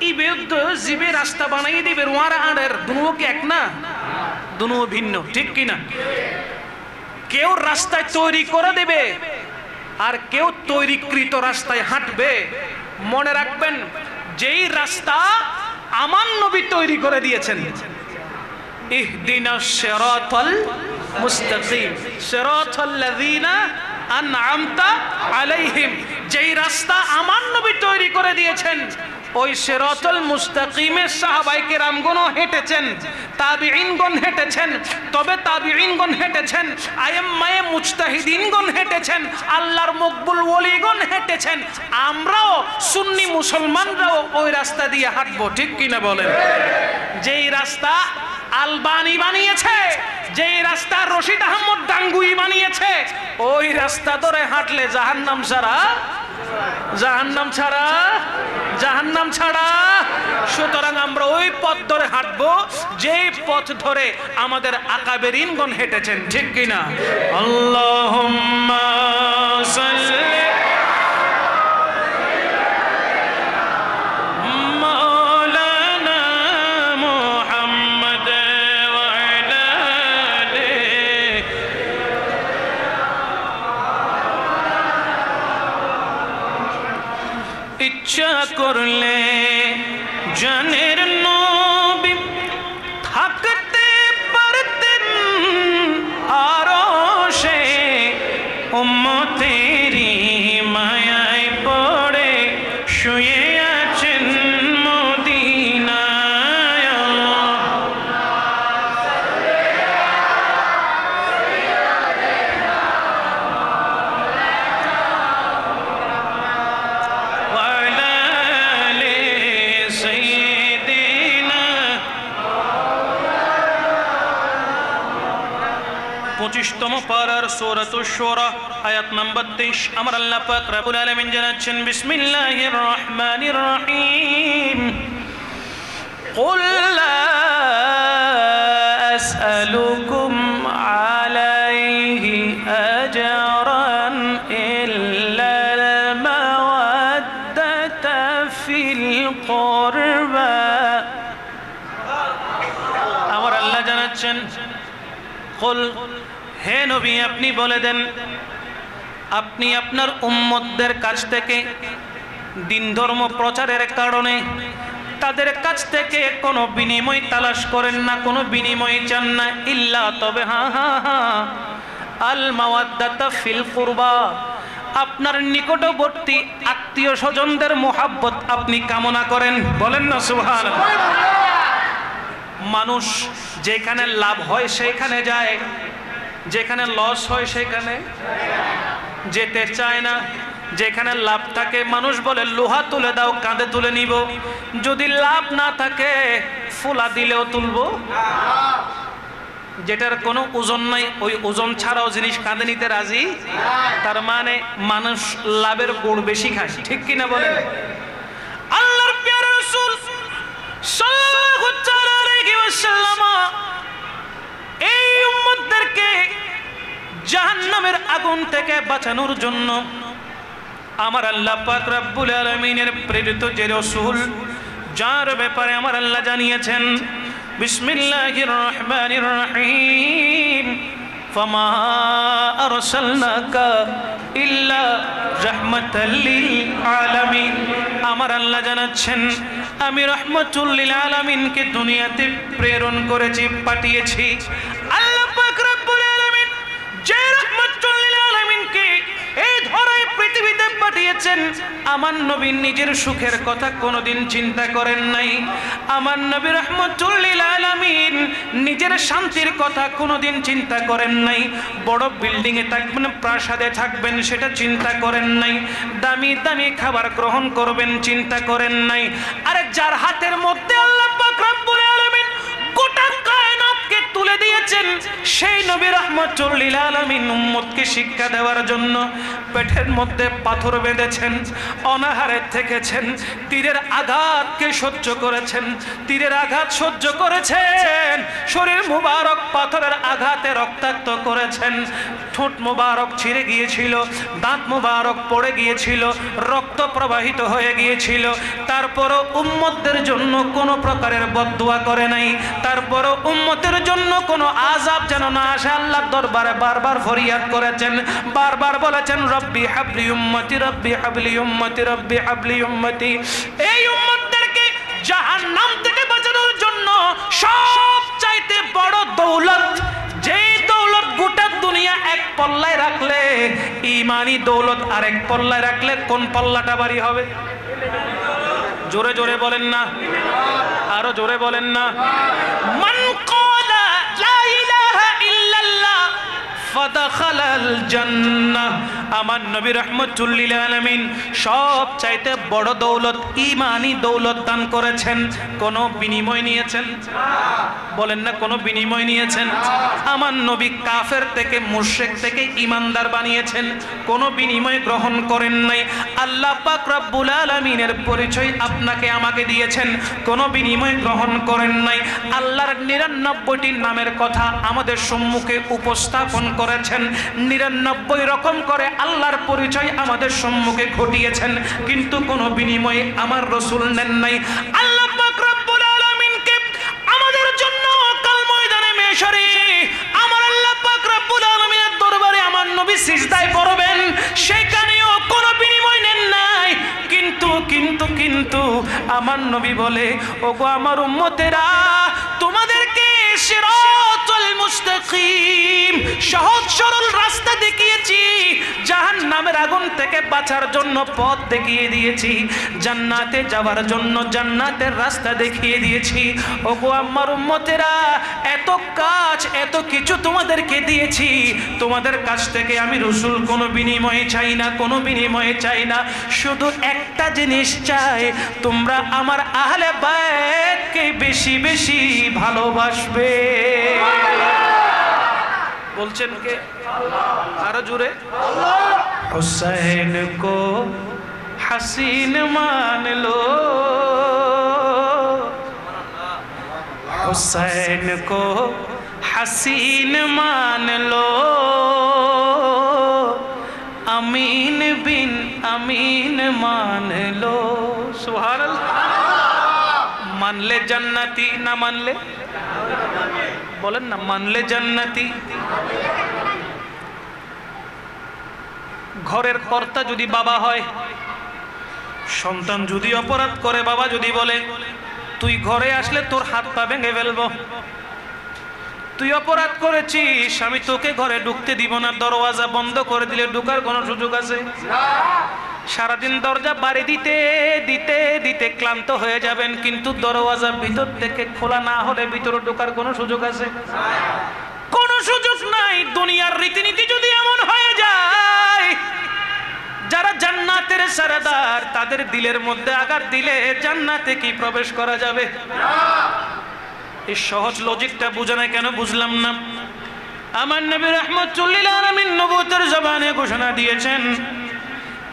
এই বেদ জীবে রাস্তা বানাইয়ে দিবে, রোয়ার আড়ের দুনো কি এক না? দুনো ভিন্ন, ঠিক কিনা? কেউ রাস্তায় তৈরি করে দেবে আর কেউ তৈরিকৃত রাস্তায় হাঁটবে। মনে রাখবেন, যেই রাস্তা আমার নবী তৈরি করে দিয়েছেন, ইহদিনাস সিরাতাল মুস্তাকিম সিরাতাল লাযিনা আনআমতা আলাইহিম, যেই রাস্তা আমার নবী তৈরি করে দিয়েছেন, ওই সিরাতাল মুস্তাকিমে সাহাবায়ে কেরামগণ হেঁটেছেন, তাবিঈনগণ হেঁটেছেন। তবে তাবিঈনগণ হেঁটেছেন, আইম্মায়ে মুজতাহিদিনগণ হেঁটেছেন, আল্লাহর মকবুল ওলিগণ হেঁটেছেন। আমরাও সুন্নি মুসলমানরাও ওই রাস্তা দিয়ে হাঁটবো, ঠিক কিনা বলেন? যেই রাস্তা আলবানি বানিয়েছে, যেই রাস্তা রশিদ আহমদ গাঙ্গুই বানিয়েছে, ওই রাস্তা ধরে হাঁটলে জাহান্নাম ছাড়া, জাহান্নাম ছাড়া, জাহান্নাম ছাড়া। সুতরাং আমরা ওই পথ ধরে হাঁটবো যেই পথ ধরে আমাদের আকাবেরিনগণ হেঁটেছেন, ঠিক কিনা? আল্লাহুম্মা সাল্লি ইচ্ছা করলে জানের নবী থাকতে পারতেন আরশে, উম্মতেরি মায়ায় পড়ে শুয়ে আছেন মদিনায়। 25তম পারার সূরাতুশ শুরা আয়াত নাম্বার 23 আমার আল্লাহ পাক রব্বুল আলামিন জানাচ্ছেন বিসমিল্লাহির রহমানির রহিম قل لا أسألكم عليه أجرا إلا المودة في القربى আমার আল্লাহ জানাচ্ছেন কুল হে নবী আপনি বলে দেন আপনি আপনার উম্মতদের কাছ থেকে দিন ধর্ম প্রচারের কারণে তাদের কাছ থেকে কোনো বিনিময় তালাশ করেন না, কোনো বিনিময় চান না, ইল্লা তবে আল মাওয়াদ্দাতা ফিল কুরবা আপনার নিকটবর্তী আত্মীয় স্বজনদের মোহাব্বত আপনি কামনা করেন। বলেন না সুবহানাল্লাহ। মানুষ যেখানে লাভ হয় সেখানে যায়, যেখানে লস হয় সেখানে যেতে চায় না। যেখানে লাভ থাকে মানুষ বলে লোহা তুলে দাও কাঁধে তুলে নিব, যদি লাভ না থাকে ফুলা দিলেও তুলবো। যেটার কোনো ওজন নাই ওই ওজন ছাড়াও জিনিস কাঁধে নিতে রাজি। তার মানে মানুষ লাভের গুড় বেশি খায়, ঠিক কিনা বলেন? আল্লাহর প্রিয় রাসূল সাল্লাল্লাহু আলাইহি ওয়াসাল্লাম এই উম্মতদেরকে জাহান্নামের আগুন থেকে বাঁচানোর জন্য আমার আল্লাহ পাক রব্বুল আলামিনের প্রেরিত যে রাসূল যার ব্যাপারে আমার আল্লাহ জানিয়েছেন বিসমিল্লাহির রহমানির রহিম ফামা আরসালনাকা ইল্লা রাহমাতাল লিল আলামিন। আমার আল্লাহ জানাচ্ছেন আমি রাহমাতুল লিল আলামিনকে দুনিয়াতে প্রেরণ করেছি, পাঠিয়েছি। আল্লাহ পাক রব্বুল আলামিন যে রাহমাতুল লিল আলামিনকে এই ধরায় পৃথিবীতে পাঠিয়েছেন আমার নবী নিজের সুখের কথা কোনোদিন চিন্তা করেন নাই। আমার নবী রাহমাতুল লিল আলামিন নিজের শান্তির কথা কোনোদিন চিন্তা করেন নাই। বড় বিল্ডিং এ থাকবেন, প্রাসাদে থাকবেন সেটা চিন্তা করেন নাই। দামি দামি খাবার গ্রহণ করবেন চিন্তা করেন নাই। আরে যার হাতের মধ্যে আল্লাহ পাক রব্বুল আলামিন গোটা কায়নাতকে তুলে দিয়েছেন সেই নবী রাহমাতুল লিল আলামিন উম্মতকে শিক্ষা দেওয়ার জন্য পেটের মধ্যে পাথর বেঁধেছেন, অনাহারে থেকেছেন, তীরের আঘাতকে সহ্য করেছেন, তীরের আঘাত সহ্য করেছেন, শরীর মুবারক পাথরের আঘাতে রক্তাক্ত করেছেন, ঠোঁট মুবারক ছিঁড়ে গিয়েছিল, দাঁত মুবারক পড়ে গিয়েছিল, রক্ত প্রবাহিত হয়ে গিয়েছিল। তারপরও উম্মতদের জন্য কোনো প্রকারের বদদুয়া করে নাই, তারপরও উম্মতের জন্য কোনো আযাব যেন না আসে আল্লাহর দরবারে বারবার ফরিয়াদ করেছেন, বারবার বলেছেন রব্বি হাবলি উম্মতি, রব্বি হাবলি উম্মতি, রব্বি হাবলি উম্মতি। এই উম্মতদেরকে জাহান্নাম থেকে বাঁচানোর জন্য সবচাইতে বড় দৌলত, যেই দৌলত গোটা দুনিয়া এক পল্লায় রাখলে ঈমানি দৌলত আরেক পল্লায় রাখলে কোন পল্লাটা ভারী হবে? জোরে জোরে বলেন না, আরো জোরে বলেন না। মান ক্বালা লা ইলাহা ইল্লাল্লাহ ফাদাখালাল জান্নাহ। আমার নবী রাহমাতুল লিল আলামিন সব চাইতে বড় দৌলত ঈমানি দৌলত দান করেছেন। কোনো বিনিময় নিয়েছেন? বলেন না, কোনো বিনিময় নিয়েছেন? আমার নবী কাফের থেকে মুশরিক থেকে ঈমানদার বানিয়েছেন, কোনো বিনিময় গ্রহণ করেন নাই। আল্লাহ পাক রব্বুল আলামিনের পরিচয় আপনাকে আমাকে দিয়েছেন, কোনো বিনিময় গ্রহণ করেন নাই। আল্লাহর 99টি নামের কথা আমাদের সম্মুখে উপস্থাপন করেছেন, 99 রকম করে আল্লাহর পরিচয় আমাদের সম্মুখে ঘটিয়েছেন, কিন্তু কোনো বিনিময় আমার রাসূল নেন নাই। আল্লাহ পাক রব্বুল আলামিনকে আমাদের জন্য কাল ময়দানে মেশরে আমার আল্লাহ পাক রব্বুল আলামিনের দরবারে আমার নবী সিজদায় পড়বেন, সেখানেও কোনো বিনিময় নেন নাই। কিন্তু আমার নবী বলে, ওগো আমার উম্মতেরা, তোমাদেরকে সিরাতুল মুস্তাকিম সহজ সরল রাস্তা দেখিয়েছি, জাহান্নামের আগুন থেকে বাঁচার জন্য পথ দেখিয়ে দিয়েছি, জান্নাতে যাওয়ার জন্য জান্নাতের রাস্তা দেখিয়ে দিয়েছি। ওগো আমার উম্মতেরা, এত কাজ এত কিছু তোমাদেরকে দিয়েছি, তোমাদের কাছ থেকে আমি রাসূল কোনো বিনিময় চাই না, কোনো বিনিময় চাই না। শুধু একটা জিনিস চাই, তোমরা আমার আহলে বায়তকে বেশি বেশি ভালোবাসবে। বলছেন কে? আরো জোরে। হুসাইন কো হাসিন মান লো, হুসাইন কো হাসিন মান লো, আমিন বিন আমিন মান লো। সুবহানাল্লাহ। মানলে জান্নাতি, না মানলে বলেন না, মানলে জান্নাতি। ঘরের কর্তা যদি বাবা হয়, সন্তান যদি অপরাধ করে, বাবা যদি বলে তুই ঘরে আসলে তোর হাত পা ভেঙে ফেলবো, তুই অপরাধ করেছিস, আমি তোকে ঘরে ঢুকতে দিব না, দরওয়াজা বন্ধ করে দিলে ঢুকার কোনো সুযোগ আছে? সারাদিন দরজা বাড়ি দিতে দিতে দিতে ক্লান্ত হয়ে যাবেন, কিন্তু দরওয়াজা ভিতর থেকে খোলা না হলে ভিতরে ঢোকার কোনো সুযোগ আছে? কোনো সুযোগ নাই। দুনিয়ার রীতিনীতি যদি এমন হয়ে যায়, যারা জান্নাতের সারাদার, তাদের দিলের মধ্যে আঘাত দিলে জান্নাতে কি প্রবেশ করা যাবে? এই সহজ লজিকটা বুঝে না কেন বুঝলাম না। আমার নবী রাহমাতুল লিল আলামিন নবুয়তের জবানে ঘোষণা দিয়েছেন,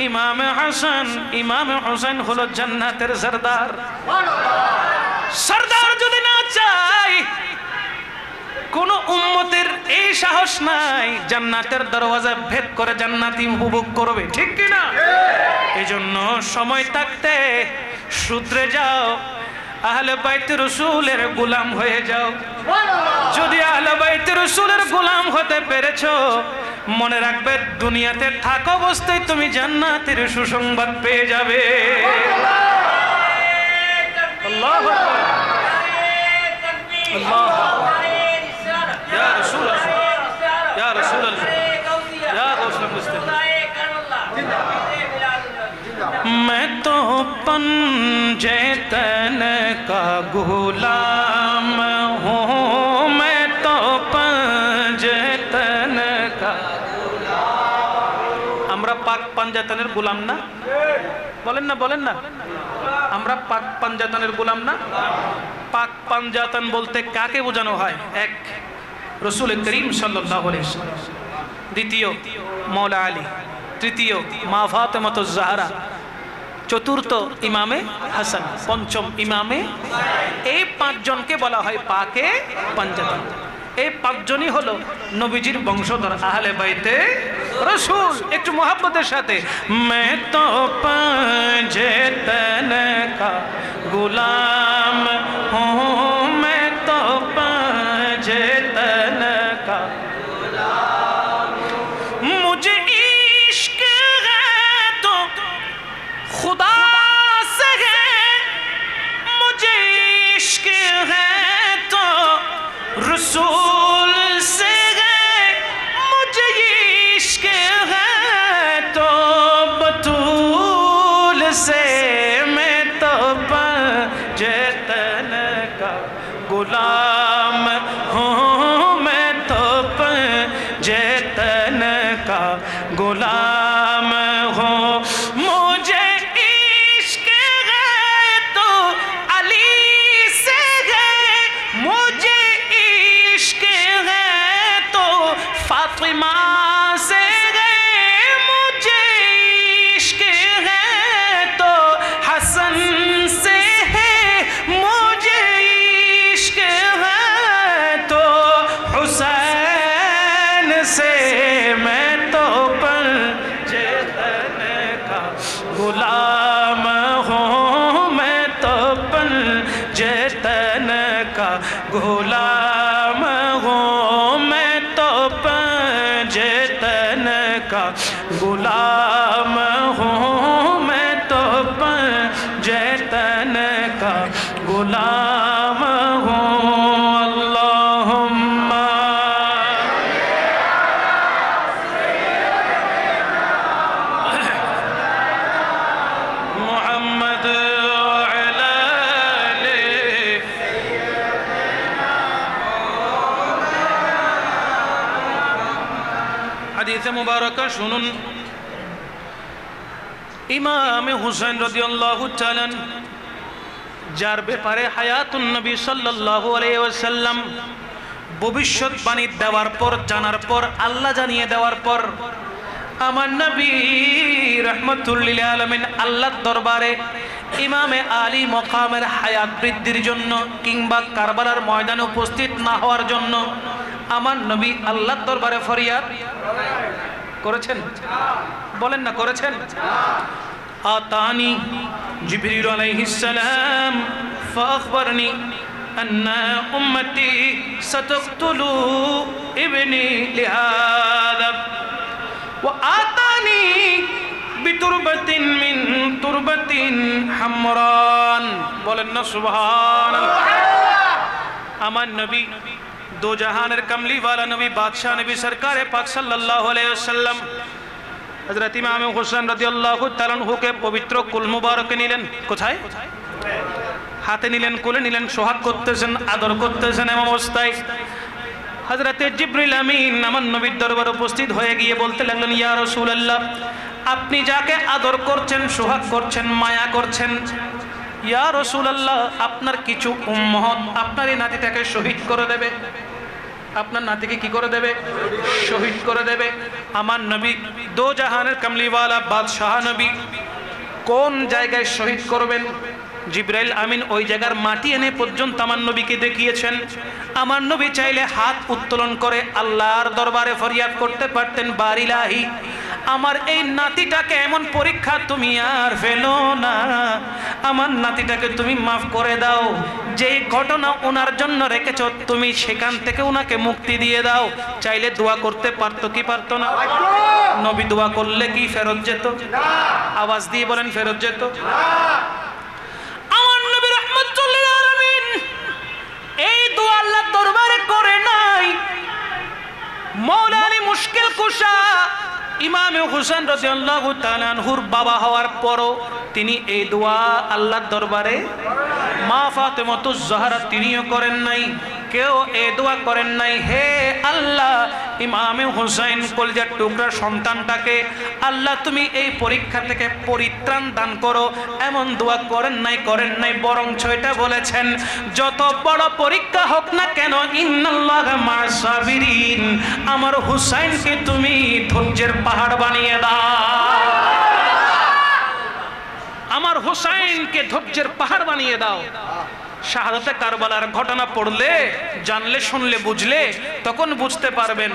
ইমাম হাসান ইমাম হোসেন হলো জান্নাতের সরদার। সরদার যদি না চাই, কোন উম্মতের এই সাহস নাই জান্নাতের দরওয়াজা ভেদ করে জান্নাতি উপভোগ করবে, ঠিক কি না? এজন্য সময় থাকতে শুধরে যাও, আহলে বাইত রাসূলের গোলাম হয়ে যাও। যদি আহলে বাইত রাসূলের গোলাম হতে পেরেছো, মনে রাখবে দুনিয়াতে থাকা অবস্থায় তুমি জান্নাতের সুসংবাদ পেয়ে যাবে। আল্লাহু আকবার, আল্লাহু আকবার। ইয়া রাসূলুল্লাহ, ইয়া রাসূলুল্লাহ, ইয়া গাউসুল মুস্তাফা। मैं तो पंजे तन का गुलाम हूँ, मैं तो पंजे तन का। আমরা পাক পাঞ্জাতনের গোলাম না? বলেন না, বলেন না, আমরা পাক পাঞ্জাতনের গোলাম না? পাক পাঞ্জাতন বলতে কাকে বোঝানো হয়? এক, রাসূল করিম সাল্লাল্লাহু আলাইহি ওয়াসাল্লাম। দ্বিতীয়, মাওলা আলী। তৃতীয়, মা ফাতেমাতুজ জাহরা। চতুর্থ, ইমামে হাসান। পঞ্চম, ইমামে। এই পাঁচজনকে বলা হয় পাকে পাঞ্জাতন। এই পাঁচজনই হলো নবীজির বংশধর, আহলে বাইতে রাসূল। একটু মোহাব্বতের সাথে, मैं तो पंजतन का गुलाम हूँ, मैं तो पंजतन का गुलाम, मुझे इश्क है तो खुदा से है, मुझे इश्क है तो रसूल से है, मुझे इश्क है तो बतूल से, मैं तो पंजतन का गुलाम हूँ, मैं तो पंजतन का गुलाम हूँ, मुझे इश्क है तो अली से है, मुझे इश्क है तो फातिमा से है, मुझे इश्क है तो हसन से है, मुझे इश्क है तो हुसैन से, मैं तो पंजतन का गुलाम हूँ, मैं तो पंजतन का गुलाम हूँ, मैं तो पंजतन का गुलाम हूँ, मैं तो पंजतन का गुलाम हूँ। अल्लाहुम्मा मुहम्मद वअला आले। হাদিসে মুবারকা শুনুন, ইমাম হুসাইন রাদিয়াল্লাহু তাআলা যার ব্যাপারে হায়াতুন নবী সাল্লাল্লাহু আলাইহি ওয়াসাল্লাম ভবিষ্যৎবাণী দেওয়ার পর, জানার পর, আল্লাহ জানিয়ে দেওয়ার পর আমার নবী রাহমাতুল লিল আলামিন আল্লাহর দরবারে ইমামে আলী মকামের হায়াত বৃদ্ধির জন্য কিংবা কারবালার ময়দানে উপস্থিত না হওয়ার জন্য আমার নবী আল্লাহর দরবারে ফরিয়াদ করেছেন। বলেন না, করেছেন? আতানি জিবরিল আলাইহিস সালাম ফাখবারনি আন্না উম্মতি সাতাকতুলু ইবনি লিহাদা ওয়া আতানি বিতুরবাতিন মিন তুরবাতিন হামরান। বলেন না সুবহানাল্লাহ। আমার নবী দো জাহানের কামলিওয়ালা নবী, বাদশাহ নবী, সরকারে পাক সাল্লাল্লাহু আলাইহি ওয়াসাল্লাম হযরত ইমাম হোসেন রাদিয়াল্লাহু তাআলা আনহুকে পবিত্র কুল মুবারকে নিলেন। কোথায়? হাতে নিলেন, কোলে নিলেন, সোহাগ করতেছেন, আদর করতেছেন। এমন অবস্থায় হযরত জিবরিল আমিন আমার নবীর দরবারে উপস্থিত হয়ে গিয়ে বলতে লাগলেন, ইয়া রাসূলুল্লাহ, আপনি যাকে আদর করছেন, সোহাগ করছেন, মায়া করছেন, ইয়া রাসূলুল্লাহ, আপনার কিছু উম্মত আপনার এই নাতিটাকে শহীদ করে দেবে। আপনার নাতিকে কি করে দেবে? শহীদ করে দেবে। আমার নবী দো জাহানের কামলিওয়ালা বাদশাহ নবী কোন জায়গায় শহীদ করবেন? জিবরাইল আমিন ওই জায়গার মাটি এনে পর্যন্ত আমার নবীকে দেখিয়েছেন। আমার নবী চাইলে হাত উত্তোলন করে আল্লাহর দরবারে ফরিয়াদ করতে পারতেন, বারিলাহি, আমার এই নাতিটাকে এমন পরীক্ষা তুমি আর ফেলো না, আমার নাতিটাকে তুমি মাফ করে দাও, যেই ঘটনা ওনার জন্য রেখেছ তুমি সেখান থেকে ওনাকে মুক্তি দিয়ে দাও। চাইলে দোয়া করতে পারতো কি পারতো না? নবী দোয়া করলে কি ফেরত যেত? আওয়াজ দিয়ে বলেন, ফেরত যেত? আমার নবী রাহমাতুল লিল আলামিন এই দোয়া আল্লাহর দরবারে করে নাই। মাওলা আলী মুশকিল কুশা ইমাম হোসেন রাদিয়াল্লাহু তাআলা আনহুর বাবা হওয়ার পরও তিনি এই দোয়া আল্লাহর দরবারে, মা ফাতেমাতুজ জাহরা তিনিও করেন নাই, কেউ এই দোয়া করেন নাই, হে আল্লাহ, ইমাম হোসেন কলিজার টুকরা সন্তানটাকে আল্লাহ তুমি এই পরীক্ষা থেকে পরিত্রাণ দান করো, এমন দোয়া করেন নাই। বরঞ্চ এটা বলেছেন, যত বড় পরীক্ষা হোক না কেন, ইন্নাল্লাহা মা'আস সাবিরিন, আমার হুসাইনকে তুমি ধৈর্যের পাহাড় বানিয়ে দাও, আমার হুসাইনকে ধৈর্যের পাহাড় বানিয়ে দাও। শাহাদাতে কারবালার ঘটনা পড়লে, জানলে, শুনলে, বুঝলে তখন বুঝতে পারবেন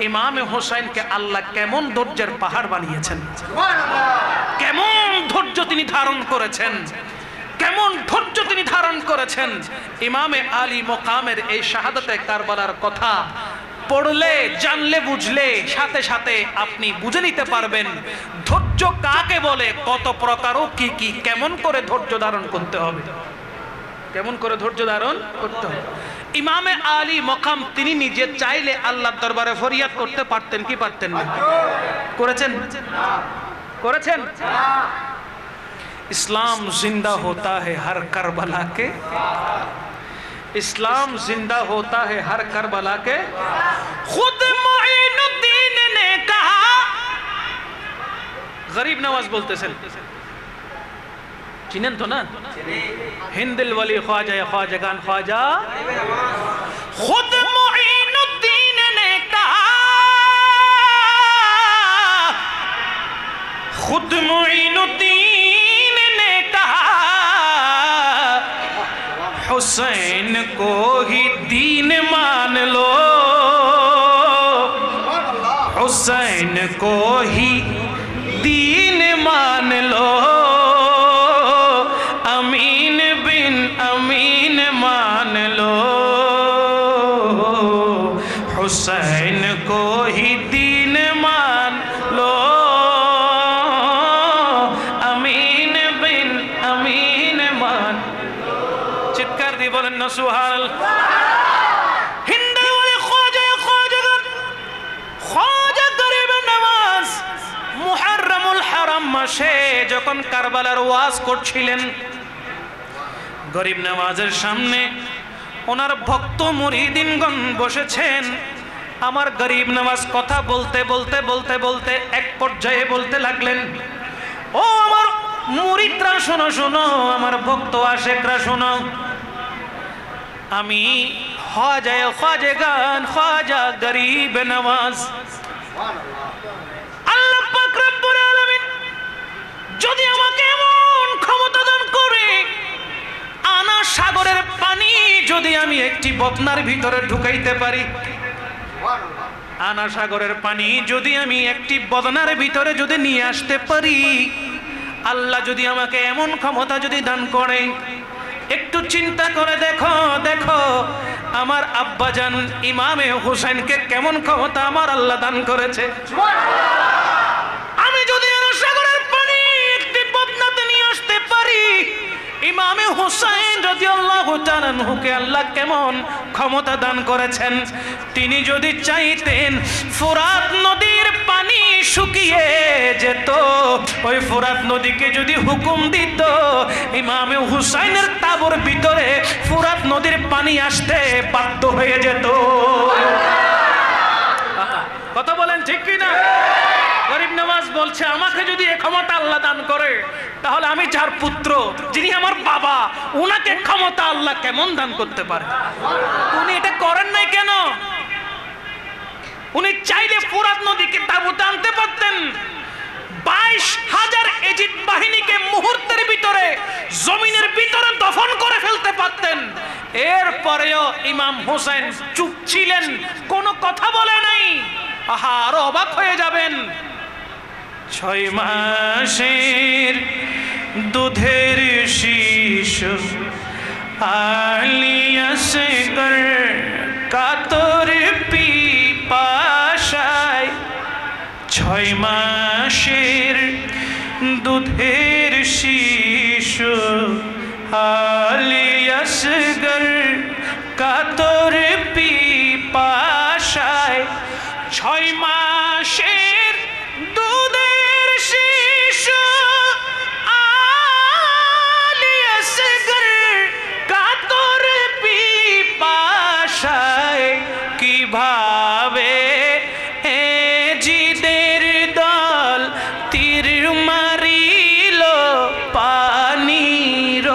ইমাম হোসেনকে আল্লাহ কেমন ধৈর্যের পাহাড় বানিয়েছেন, কেমন ধৈর্য তিনি ধারণ করেছেন, কেমন ধৈর্য তিনি ধারণ করেছেন। ইমামে আলী মকামের এই শাহাদাতে কারবালার কথা পড়লে, জানলে, বুঝলে সাথে সাথে আপনি বুঝে নিতে পারবেন ধৈর্য কাকে বলে, কত প্রকার ও কি কি, কেমন করে ধৈর্য ধারণ করতে হবে, কেমন করে ধৈর্য ধারণ করতে হবে। ইমামে আলী মকাম তিনি নিজে চাইলে আল্লাহর দরবারে ফরিয়াদ করতে পারতেন কি পারতেন না? করেছেন? করেছেন? ইসলাম জিন্দা হোতা है हर करबला के, इस्लाम जिंदा होता है हर करबला के। खुद मुईनुद्दीन ने कहा, गरीब नवाज बोलतेছেন, চিনেন তো না? হিন্দিল ওয়ালি ख्वाजा ख्वाजा गान ख्वाजा, खुद मुईनुद्दीन ने कहा, खुद मुईनुद्दीन ने कहा, हुसैन को ही दीन मान लो, हुसैन को ही दीन मान लो, अमीन बिन अमीन मान लो, हुसैन को ही दीन मान लो, अमीन बिन अमीन मान। चित्कार दी बोलें ना सुभानअल्लाह। हिंदे वाले ख्वाजा ख्वाजा गरीब नवाज मुहर्रमुल हरम माসে যখন কারবালার ওয়াজ করছিলেন, গরিব নওয়াজের সামনে ওনার ভক্ত মুরিদিনগণ বসেছেন। আমার গরিব নওয়াজ কথা বলতে বলতে বলতে বলতে এক পর্যায়ে বলতে লাগলেন, ও আমার মুরিদরা শোনো শোনো, আমার ভক্ত আশেকরা শোনো, আমি ख्वाजाए ख्वाजेगान ख्वाजा गरीब नवाज আল্লাহ পাক রব্বুল আলামিন যদি আমাকে এমন ক্ষমতা দান করে, আনা সাগরের পানি যদি আমি একটি বদনার ভিতরে ঢুকাইতে পারি, আনা সাগরের পানি যদি আমি একটি বদনার ভিতরে যদি নিয়ে আসতে পারি, আল্লাহ যদি আমাকে এমন ক্ষমতা যদি দান করে, একটু চিন্তা করে দেখো দেখো আমার আব্বাজান ইমামে হোসেনকে কেমন ক্ষমতা আমার আল্লাহ দান করেছে। আমি যদি আনা সাগরের পানি একটি বদনাতে নিয়ে আসতে পারি, ইমামে হুসাইন রাদিয়াল্লাহু তাআলা আনহুকে আল্লাহ কেমন ক্ষমতা দান করেছেন। তিনি যদি চাইতেন ফোরাত নদীর পানি শুকিয়ে যেত, ওই ফোরাত নদীকে যদি হুকুম দিত, ইমামে হুসাইনের তাবুর ভিতরে ফোরাত নদীর পানি আসতে বাধ্য হয়ে যেত। কথা বলেন ঠিক কি না? গরিব নওয়াজ বলছে আমাকে যদি এই ক্ষমতা আল্লাহ দান করে, তাহলে আমি যার পুত্র, যিনি আমার বাবা, উনাকে ক্ষমতা আল্লাহ কেমন দান করতে পারে? উনি এটা করেন নাই কেন? উনি চাইলে ফোরাত নদীকে তাঁবুতে আনতে পারতেন, 22,000 এজিদ বাহিনীকে মুহূর্তের ভিতরে জমিনের ভিতরে দফন করে ফেলতে পারতেন। এরপরেও ইমাম হোসেন চুপ ছিলেন, কোনো কথা বলে নাই। আহা, আরো অবাক হয়ে যাবেন। 6 মাসের দুধের শিশু আলিয়াসগর কাতর পিপাসায়, 6 মাসের দুধের শিশু আলিয়াসগর কাতর পিপাসায়, 6 মাসের দুধের শিশু আলিয়াসগর কাতর পিপাসায়, কিভাবে এজিদের দল তীর মারিল পানির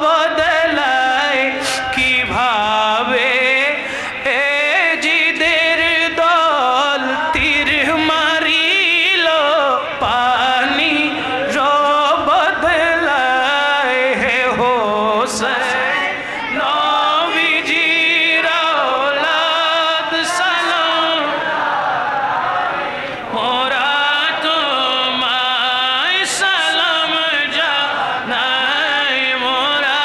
বদলায়, কিভাবে এজিদের দল তীর মারিল পানির বদলায়। হে হোসেন নবীজির আওলাদ সালাম, মোরা তোমায় সালাম জানাই, মোরা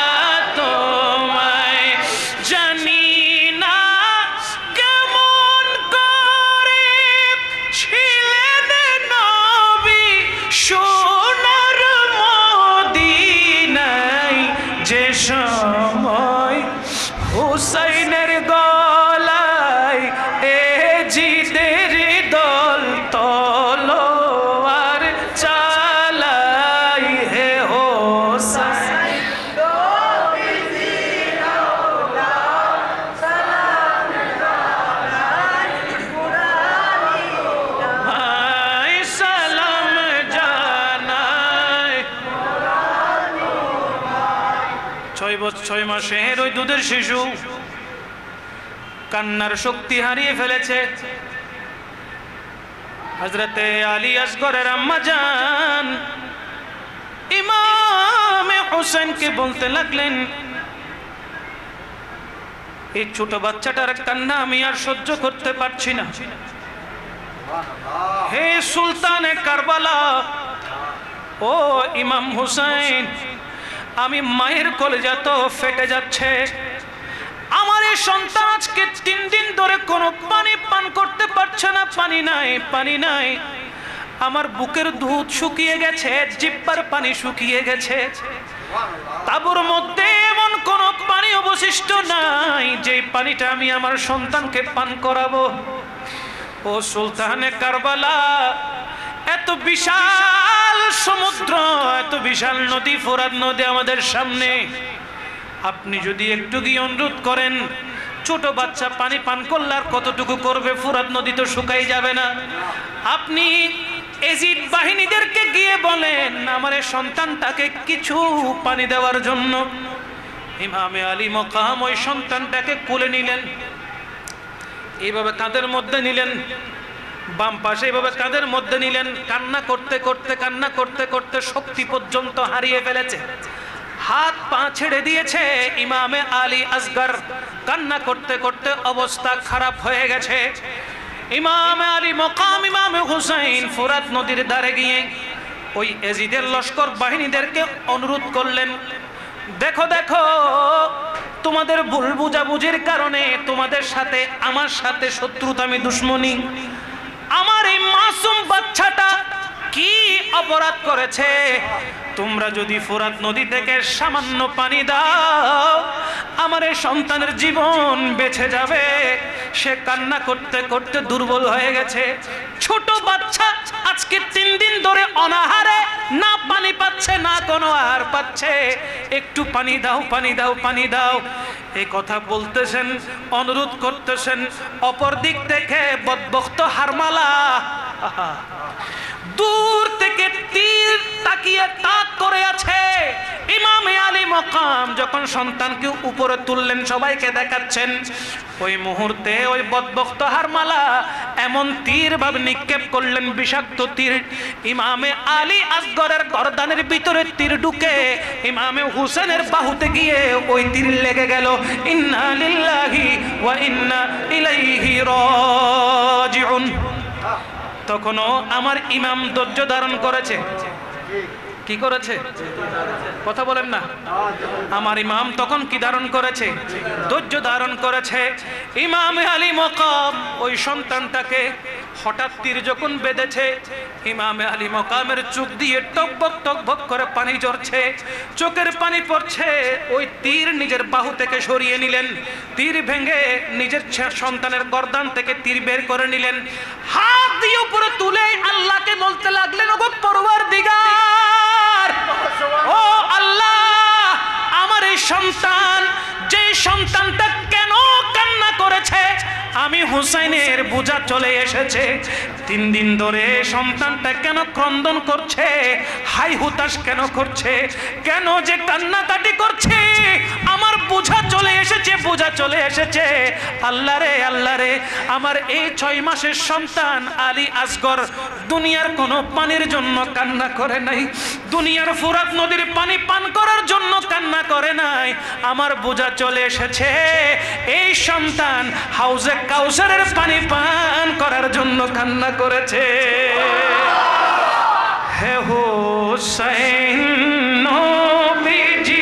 তোমায় জানি না কেমন করে ছিলেন নবী সোনার মদিনায়, যে সময় হুসাইনের গলায় এজিদের দল তলোয়ার চালাই। হে হোসেন ভাই সালাম জানাই। 6 মাসের ওই দুধের শিশু কান্নার শক্তি হারিয়ে ফেলেছে। হযরতে আলী আসগরের আম্মা জান ইমামে হোসেনকে বলতে লাগলেন, এই ছোট বাচ্চাটার কান্না আমি আর সহ্য করতে পারছি না। হে সুলতানে কারবালা, ও ইমাম হুসাইন, আমি মায়ের কলেজা তো ফেটে যাচ্ছে। আমার এই সন্তান আজকে 3 দিন ধরে কোনো পানি পান করতে পারছে না, পানি নাই পানি নাই। আমার বুকের দুধ শুকিয়ে গেছে, জিহ্বার পানি শুকিয়ে গেছে, তাঁবুর মধ্যে এমন কোনো পানি অবশিষ্ট নাই যে পানিটা আমি আমার সন্তানকে পান করাবো। ও সুলতানে কারবালা, এত বিশাল সমুদ্র, এত বিশাল নদী ফোরাত নদী আমাদের সামনে, আপনি যদি একটু গিয়ে অনুরোধ করেন, ছোট বাচ্চা পানি পান করলে আর কতটুকু করবে? ফোরাত নদী তো শুকাই যাবে না। আপনি এজিদ বাহিনীদেরকে গিয়ে বলেন আমার এই সন্তানটাকে কিছু পানি দেওয়ার জন্য। ইমামে আলী মকাম ওই সন্তানটাকে কোলে নিলেন, এইভাবে কাঁধের মধ্যে নিলেন, বাম পাশে এইভাবে কাঁধের মধ্যে নিলেন। কান্না করতে করতে কান্না করতে করতে শক্তি পর্যন্ত হারিয়ে ফেলেছে, হাত পা ছেড়ে দিয়েছে। ইমামে আলী আসগর কান্না করতে করতে অবস্থা খারাপ হয়ে গেছে। ইমামে আলী মকাম ইমামে হুসাইন ফোরাত নদীর ধারে গিয়ে ওই এজিদের লস্কর বাহিনীদেরকে অনুরোধ করলেন, দেখো দেখো, তোমাদের ভুল বুঝাবুঝির কারণে তোমাদের সাথে আমার সাথে শত্রুতা, আমি দুশ্মনী। আমার এই মাসুম বাচ্চাটা কি অপরাধ করেছে? তোমরা যদি ফোরাত নদী থেকে সামান্য পানি দাও, আমার এই সন্তানের জীবন বেঁচে যাবে। সে কান্না করতে করতে দুর্বল হয়ে গেছে। ছোট বাচ্চা আজকে 3 দিন ধরে অনাহারে, না পানি পাচ্ছে না কোনো আহার পাচ্ছে। একটু পানি দাও, পানি দাও, পানি দাও, এই কথা বলতেছেন, অনুরোধ করতেছেন। অপর দিক থেকে বদবক্ত হারমালা দূর থেকে তীর তাকিয়ে তাক করে আছে। ইমামে আলী মকাম যখন সন্তানকে উপরে তুললেন, সবাইকে দেখাচ্ছেন, ওই মুহূর্তে ওই বদবক্ত হারমালা এমন তীর ভাবে নিক্ষেপ করলেন, বিষাক্ত তীর। ইমামে আলী আসগরের গর্দানের ভিতরে তীর ঢুকে ইমামে হুসেনের বাহুতে গিয়ে ওই তীর লেগে গেল। ইন্না লিল্লাহি ওয়া ইন্না ইলাইহি রাজিউন। তখনও আমার ইমাম ধৈর্য ধারণ করেছে। কি করেছে? কথা বলেন না। আমার ইমাম তখন কি ধারণ করেছে? ধৈর্য ধারণ করেছে। ইমাম আলী মকাম ওই সন্তানটাকে হঠাৎ তীর যখন বেঁধেছে, ইমামে আলী মকামের চোখ দিয়ে টকবক টকবক করে পানি ঝরছে, চোখের পানি পড়ছে। ওই তীর নিজের বাহু থেকে সরিয়ে নিলেন, তীর ভেঙে নিজের সন্তানের গর্দান থেকে তীর বের করে নিলেন। হাত দিয়ে উপরে তুলে আল্লাহকে বলতে লাগলেন, ওগো পরওয়ারদিগার, ও আল্লাহ, আমার এই সন্তান, যে সন্তানটা কেন কান্না করেছে, আমি হুসাইনের বোঝা চলে এসেছে। 3 দিন ধরে সন্তানটা কেন ক্রন্দন করছে, হাই হুতাশ কেন করছে, কেন যে কান্নাকাটি করছে, আমার বোঝা চলে এসেছে, বোঝা চলে এসেছে। আল্লাহ রে, আল্লাহ রে, আমার এই 6 মাসের সন্তান আলী আসগর দুনিয়ার কোনো পানির জন্য কান্না করে নাই, দুনিয়ার ফোরাত নদীর পানি পান করার জন্য কান্না করে নাই। আমার বোঝা চলে এসেছে, এই সন্তান হাউজে কাউসারের পানি পান করার জন্য কান্না করেছে। হে হুসাইন নবীজির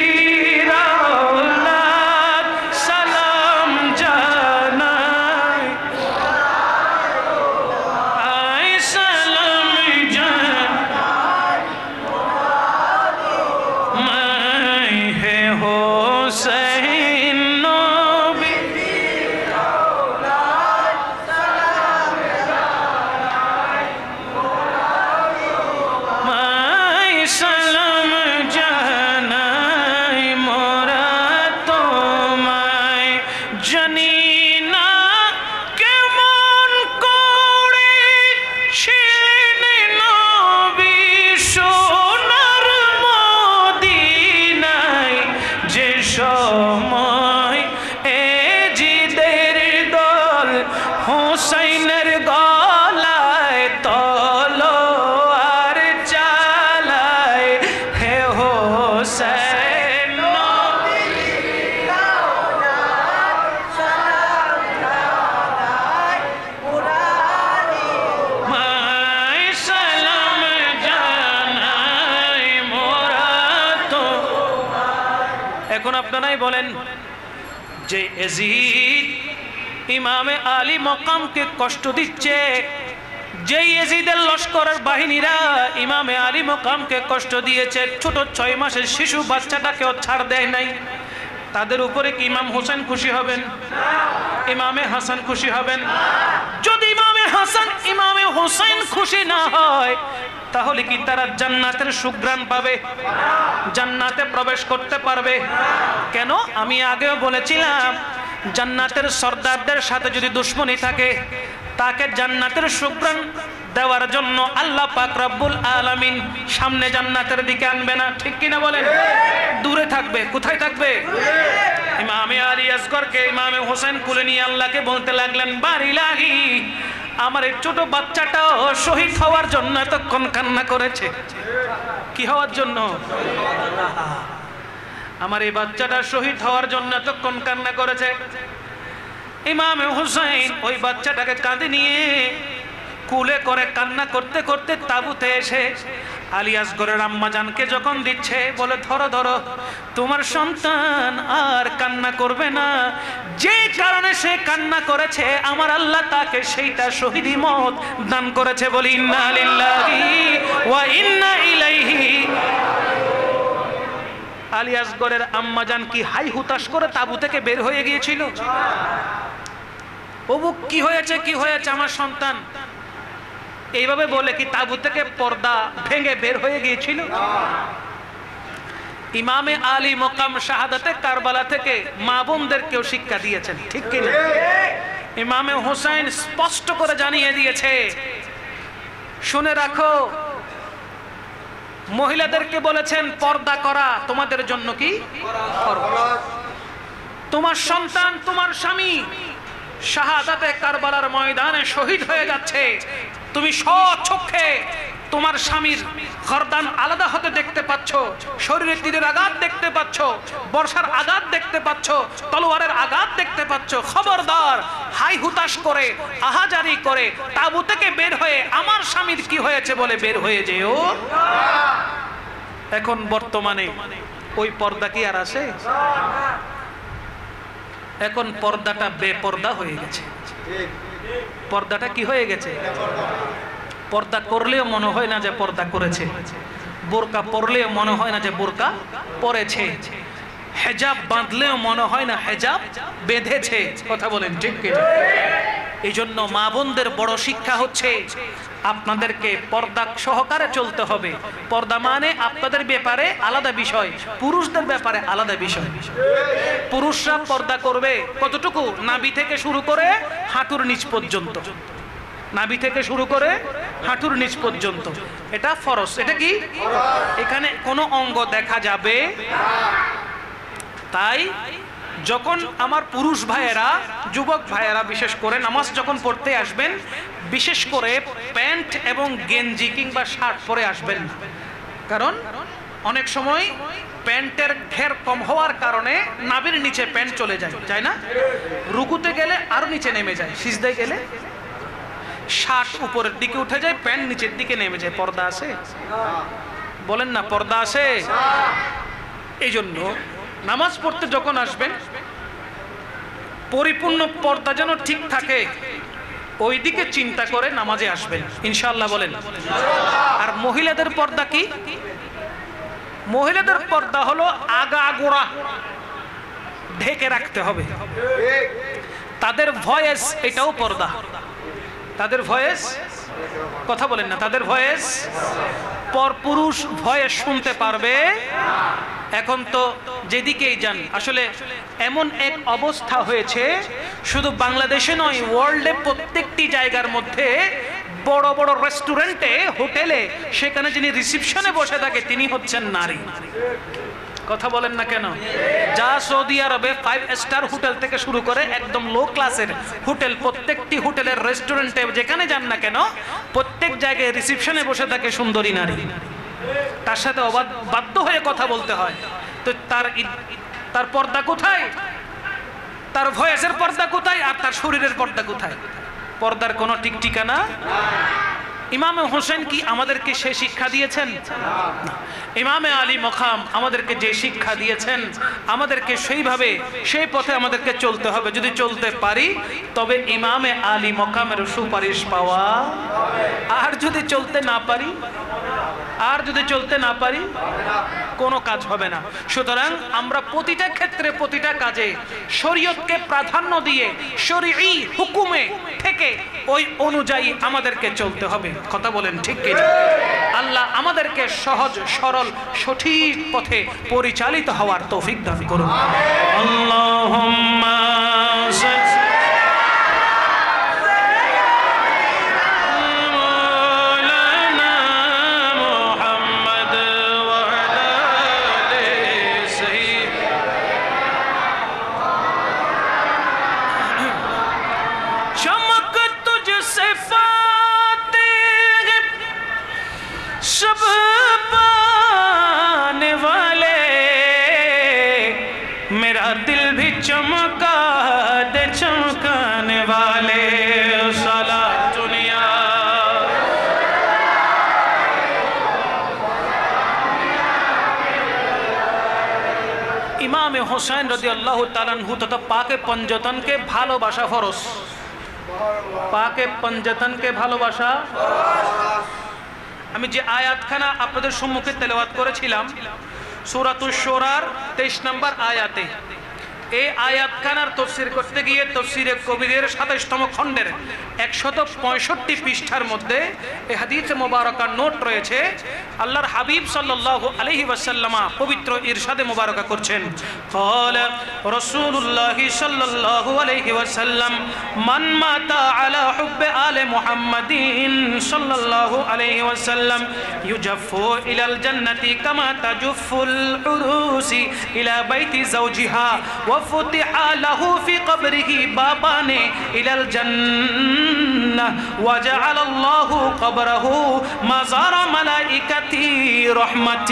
আওলাদ, সালাম জানাই, আই সালাম জানাই, হে হুসাইন হুসাইনের গলায় তলোয়ার চালায়, হে হুসাইন নবীর আওলাদ, সালাম জানাই, মাই সালাম জানাই মোরা তোমায়। এখন আপনারাই বলেন, যে এজিদ ইমামে আলী মকামকে কষ্ট দিচ্ছে, যেই এজিদের লস্করের বাহিনীরা ইমামে আলী মকামকে কষ্ট দিয়েছে, ছোট 6 মাসের শিশু বাচ্চাটাকেও ছাড় দেয় নাই, তাদের উপরে কি ইমাম হোসেন খুশি হবেন? ইমামে হাসান খুশি হবেন? যদি ইমামে হাসান ইমামে হোসেন খুশি না হয়, তাহলে কি তারা জান্নাতের সুঘ্রাণ পাবে? জান্নাতে প্রবেশ করতে পারবে? কেন? আমি আগেও বলেছিলাম, জান্নাতের সর্দারদের সাথে যদি দুশ্মনী থাকে, তাকে জান্নাতের সুঘ্রাণ দেওয়ার জন্য আল্লাহ পাক রব্বুল আলামিন সামনে জান্নাতের দিকে আনবে না, ঠিক কিনা বলেন? দূরে থাকবে। কোথায় থাকবে? ইমামে আলী আসগরকে ইমামে হোসেন কুলে নিয়ে আল্লাহকে বলতে লাগলেন, বারিলাহি, আমার এই ছোট বাচ্চাটাও শহীদ হওয়ার জন্য এতক্ষণ কান্না করেছে। কি হওয়ার জন্য? আমার এই বাচ্চাটা শহীদ হওয়ার জন্য এতক্ষণ কান্না করেছে। ইমামে হুসাইন ওই বাচ্চাটাকে কাঁধে নিয়ে কুলে করে কান্না করতে করতে তাঁবুতে এসে আলী আসগরের আম্মা জানকে যখন দিচ্ছে, বলে ধরো ধরো, তোমার সন্তান আর কান্না করবে না। যে কারণে সে কান্না করেছে আমার আল্লাহ তাকে সেইটা শহীদি মওত দান করেছে। বলি ইন্না লিল্লাহি ওয়া ইন্না ইলাইহি। আলী আসগরের আম্মা জান কি হাই হুতাশ করে তাঁবু থেকে বের হয়ে গিয়েছিল? ওবু কি হয়েছে, কি হয়েছে আমার সন্তান, এইভাবে বলে কি তাঁবু থেকে পর্দা ভেঙে বের হয়ে গিয়েছিল? ইমামে আলী মকাম শাহাদাতে কারবালা থেকে মা বোনদেরকেও শিক্ষা দিয়েছেন, ঠিক কিনা? ইমামে হোসেন স্পষ্ট করে জানিয়ে দিয়েছে, শুনে রাখো, মহিলাদেরকে বলেছেন পর্দা করা তোমাদের জন্য কি ফরজ। তোমার সন্তান, তোমার স্বামী শাহাদাতে কারবালার ময়দানে শহীদ হয়ে যাচ্ছে, তুমি স্বচক্ষে তোমার স্বামীর গর্দান আলাদা হতে দেখতে পাচ্ছ, শরীরে তীরের আঘাত দেখতে পাচ্ছ, বর্ষার আঘাত দেখতে পাচ্ছ, তলোয়ারের আঘাত দেখতে পাচ্ছ। খবরদার হাই হুতাশ করে আহাজারি করে তাঁবু থেকে বের হয়ে আমার স্বামীর কি হয়েছে বলে বের হয়ে যেও। এখন বর্তমানে ওই পর্দা কি আর আছে? এখন পর্দাটা বেপর্দা হয়ে গেছে। পর্দাটা কি হয়ে গেছে? পর্দা করলেও মনে হয় না যে পর্দা করেছে, বোরকা পরলেও মনে হয় না যে বোরকা পরেছে, হেজাব বাঁধলেও মনে হয় না হেজাব বেঁধেছে। কথা বলেন ঠিক কি? এই জন্য মা বোনদের বড় শিক্ষা হচ্ছে আপনাদেরকে পর্দা সহকারে চলতে হবে। পর্দা মানে আপনাদের ব্যাপারে আলাদা বিষয়, পুরুষদের ব্যাপারে আলাদা বিষয়। পুরুষরা পর্দা করবে কতটুকু? নাভি থেকে শুরু করে হাঁটুর নিচ পর্যন্ত, নাভি থেকে শুরু করে হাঁটুর নিচ পর্যন্ত, এটা ফরজ। এটা কি? এখানে কোনো অঙ্গ দেখা যাবে। তাই যখন আমার পুরুষ ভাইয়েরা, যুবক ভাইয়েরা বিশেষ করে নামাজ যখন পড়তে আসবেন, বিশেষ করে প্যান্ট এবং গেঞ্জি কিংবা শার্ট পরে আসবেন না। কারণ অনেক সময় প্যান্টের ঘের কম হওয়ার কারণে নাভির নিচে প্যান্ট চলে যায়, যায় না? রুকুতে গেলে আরো নিচে নেমে যায়, সিজদায় গেলে শার্ট উপরের দিকে উঠে যায়, প্যান্ট নিচের দিকে নেমে যায়। পর্দা আছে? বলেন না পর্দা আছে? এই জন্য নামাজ পড়তে যখন আসবেন পরিপূর্ণ পর্দা যেন ঠিক থাকে ওই দিকে চিন্তা করে নামাজে আসবেন ইনশাআল্লাহ। বলেন। আর মহিলাদের পর্দা কি? মহিলাদের পর্দা হলো আগা গোড়া ঢেকে রাখতে হবে। তাদের ভয়েস এটাও পর্দা। তাদের ভয়েস, কথা বলেন না, তাদের ভয়েস পরপুরুষ ভয়েস শুনতে পারবে। এখন তো যেদিকেই যান আসলে এমন এক অবস্থা হয়েছে, শুধু বাংলাদেশে নয়, ওয়ার্ল্ডে প্রত্যেকটি জায়গার মধ্যে বড় বড় রেস্টুরেন্টে, হোটেলে, সেখানে যিনি রিসেপশনে বসে থাকে তিনি হচ্ছেন নারী। কথা বলেন না কেন? যা সৌদি আরবে 5 স্টার হোটেল থেকে শুরু করে একদম লো ক্লাসের হোটেল, প্রত্যেকটি হোটেলের রেস্টুরেন্টে যেখানে যান না কেন প্রত্যেক জায়গায় রিসেপশনে বসে থাকে সুন্দরী নারী। তার সাথে বাধ্য হয়ে কথা বলতে হয়। তো তার পর্দা কোথায়? তার ভয়েসের পর্দা কোথায়? আর তার শরীরের পর্দা কোথায়? পর্দার কোনো ঠিক ঠিকানা। ইমামে হোসেন কি আমাদেরকে সে শিক্ষা দিয়েছেন? ইমামে আলী মকাম আমাদেরকে যে শিক্ষা দিয়েছেন আমাদেরকে সেইভাবে সেই পথে আমাদেরকে চলতে হবে। যদি চলতে পারি তবে ইমামে আলী মকামের সুপারিশ পাওয়া। আর যদি চলতে না পারি, আর যদি চলতে না পারি কোনো কাজ হবে না। সুতরাং আমরা প্রতিটা ক্ষেত্রে প্রতিটা কাজে শরীয়তকে প্রাধান্য দিয়ে শরঈ হুকুমে থেকে ওই অনুযায়ী আমাদেরকে চলতে হবে। কথা বলেন ঠিক কি? আল্লাহ আমাদেরকে সহজ সরল সঠিক পথে পরিচালিত হওয়ার তৌফিক দান করুন। আল্লাহুম্মা হোসেন রাদিয়াল্লাহু তাআলা আনহু তথা পাকে পঞ্জতনকে ভালোবাসা ফরজ। পাকে পঞ্জতনকে ভালোবাসা। আমি যে আয়াতখানা আপনাদের সম্মুখে তেলাওয়াত করেছিলাম সূরাতুশ শূরার 23 নম্বর আয়াতে, এই আয়াতখানার তফসির করতে গিয়ে তফসিরে কবিরের 27তম খণ্ডের 165 পৃষ্ঠার মধ্যে এই হাদিসে মুবারাকার নোট রয়েছে। আল্লাহর হাবিব সাল্লাল্লাহু আলাইহি ওয়াসাল্লাম পবিত্র ইরশাদে মুবারাকা করছেন, ক্বালা রাসূলুল্লাহ সাল্লাল্লাহু আলাইহি ওয়াসাল্লাম মান মাতা আলা হুব্বি আলে মুহাম্মাদিন সাল্লাল্লাহু আলাইহি ওয়াসাল্লাম ইউজাফু ইলাল জান্নাতি কামা তাজুফুল উরুসি ইলা বাইতি যাওজিহা وفتح له في قبره بابان إلى الجنة وجعل الله قبره مزار ملائكة رحمة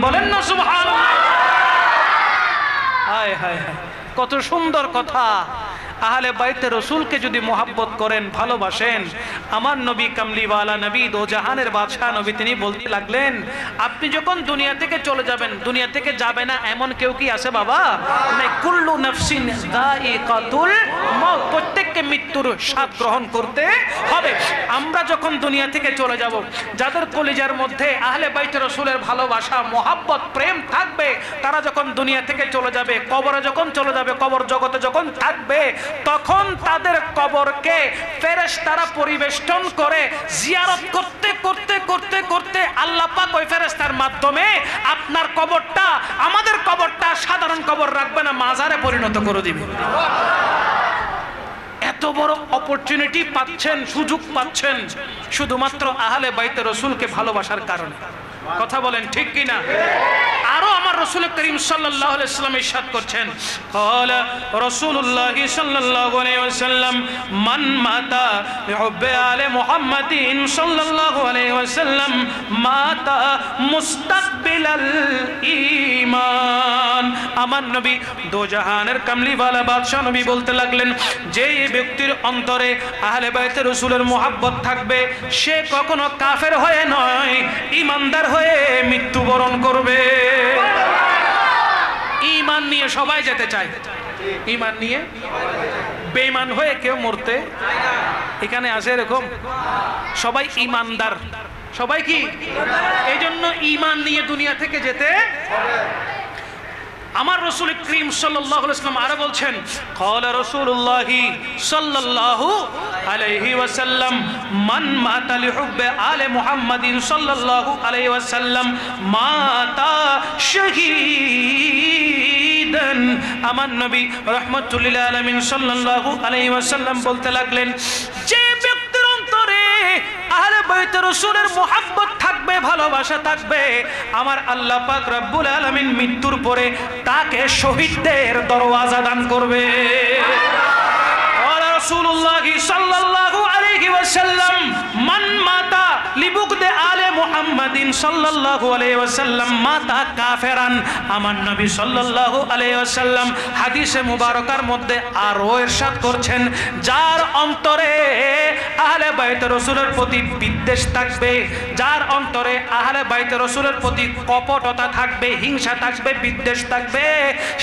বলেন না সুবহানাল্লাহ। হায় হায় হায়, কত সুন্দর কথা। আহলে বাইতে রসুলকে যদি মোহাব্বত করেন, ভালোবাসেন, আমার নবী কামলিওয়ালা নবী দো জাহানের বাদশাহ নবী তিনি বলতে লাগলেন, আপনি যখন দুনিয়া থেকে চলে যাবেন, দুনিয়া থেকে যাবে না এমন কেউ কি আছে বাবা? নাই, কুল্লু নাফসিন যায়িকাতুল মউত, প্রত্যেককে মৃত্যুর স্বাদ গ্রহণ করতে হবে। আমরা যখন দুনিয়া থেকে চলে যাব, যাদের কলিজার মধ্যে আহলে বাইতে রসুলের ভালোবাসা, মোহাব্বত, প্রেম থাকবে, তারা যখন দুনিয়া থেকে চলে যাবে, কবরে যখন চলে যাবে, কবর জগতে যখন থাকবে, তখন তাদের কবরকে ফেরেশতারা পরিবেষ্টন করে জিয়ারত করতে করতে করতে করতে আল্লাহ পাক ওই ফেরেশতার মাধ্যমে আপনার কবরটা, আমাদের কবরটা সাধারণ কবর রাখবে না, মাজারে পরিণত করে দিবে। এত বড় অপরচুনিটি পাচ্ছেন, সুযোগ পাচ্ছেন শুধুমাত্র আহলে বাইতে রসুলকে ভালোবাসার কারণে। কথা বলেন ঠিক কিনা? আরো আমার রাসূল করিম সাল্লাল্লাহু আলাইহি ওয়াসাল্লাম ইরশাদ করছেন, ক্বালা রাসূলুল্লাহ সাল্লাল্লাহু আলাইহি ওয়াসাল্লাম মান মাতা বিহুব্বি আলে মুহাম্মাদিন সাল্লাল্লাহু আলাইহি ওয়াসাল্লাম মাতা মুস্তাকবিলাল ঈমান। আমার নবী দো জাহানের কামলিওয়ালা বাদশা নবী বলতে লাগলেন, যে ব্যক্তির অন্তরে আহলে বাইতে রাসূলের মোহাব্বত থাকবে, সে কখনো কাফের হয়ে নয়, ঈমানদার হয়ে মৃত্যুবরণ করবে। ঈমান নিয়ে সবাই যেতে চায়, ঈমান নিয়ে বেঈমান হয়ে কেউ মরতে এখানে আসে এরকম? সবাই ঈমানদার, সবাই কি? এই জন্য ঈমান নিয়ে দুনিয়া থেকে যেতে। আমার রাসূল করিম সাল্লাল্লাহু আলাইহি ওয়াসাল্লাম আরো বলছেন, ক্বালা রাসূলুল্লাহ সাল্লাল্লাহু আলাইহি ওয়াসাল্লাম মান মাতা লিহুব্বি আলে মুহাম্মাদিন সাল্লাল্লাহু আলাইহি ওয়াসাল্লাম মাতা শাহীদান। আমার নবী রাহমাতুল লিল আলামিন সাল্লাল্লাহু আলাইহি ওয়াসাল্লাম বলতে লাগলেন, যে ব্যক্তির অন্তরে আহলে বাইতে রাসূলের মোহাব্বত থাকবে, ভালোবাসা থাকবে, আমার আল্লাহ পাক রব্বুল আলামিন মৃত্যুর পরে তাকে শহীদদের দরওয়াজা দান করবে। রাসূলুল্লাহ সাল্লাল্লাহু আলাইহি ওয়াসাল্লাম মান মাতা লিবুগদি আলে মুহাম্মাদিন সাল্লাল্লাহু আলাইহি ওয়াসাল্লাম মাতা কাফেরান। আমার নবী সাল্লাল্লাহু আলাইহি ওয়াসাল্লাম হাদিসে মুবারকার মধ্যে আরো ইরশাদ করছেন, যার অন্তরে আহলে বাইতে রাসূলের প্রতি বিদ্বেষ থাকবে, যার অন্তরে আহলে বাইতে রাসূলের প্রতি কপটতা থাকবে, হিংসা থাকবে, বিদ্বেষ থাকবে,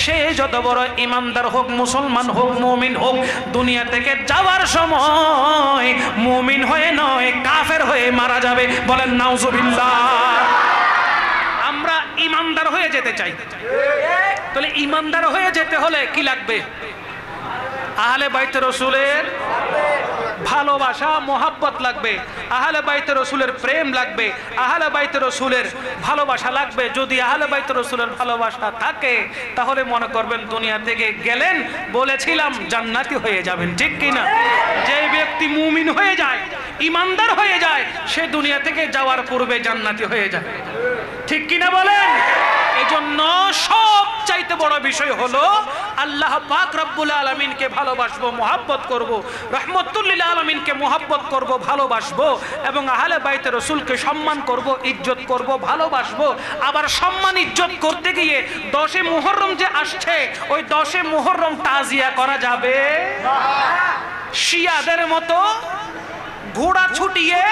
সে যত বড় ঈমানদার হোক, মুসলমান হোক, মুমিন হোক, দুনিয়া থেকে যাওয়ার সময় মুমিন হয়ে নয়, কাফের হয়ে মারা যাবে। বলেন নাউজুবিল্লাহ। আমরা ঈমানদার হয়ে যেতে চাই, তাহলে ঈমানদার হয়ে যেতে হলে কি লাগবে? আহলে বাইতে রাসূলের ভালোবাসা, মোহাব্বত লাগবে, আহলে বাইতে রাসূলের প্রেম লাগবে, আহলে বাইতে রাসূলের ভালোবাসা লাগবে। যদি আহলে বাইতে রাসূলের ভালোবাসা থাকে, তাহলে মনে করবেন দুনিয়া থেকে গেলেন, বলেছিলাম জান্নাতি হয়ে যাবেন, ঠিক কিনা? যে ব্যক্তি মুমিন হয়ে যায়, ঈমানদার হয়ে যায়, সে দুনিয়া থেকে যাওয়ার পূর্বে জান্নাতি হয়ে যায়, ঠিক কিনা বলেন? এজন্য সবচাইতে বড় বিষয় হলো আল্লাহ পাক রব্বুল আলামিনকে ভালোবাসবো, মোহাব্বত করব, রহমতুল লিল আলামিনকে মোহাব্বত করব, ভালোবাসবো, এবং আহলে বাইতে রাসূলকে সম্মান করব, ইজ্জত করব, ভালোবাসবো। আবার সম্মান ইজ্জত করতে গিয়ে 10 মুহররম যে আসছে, ওই 10 মুহররম তাজিয়া করা যাবে না। শিয়াদের মতো ঘোড়া ছুটিয়ে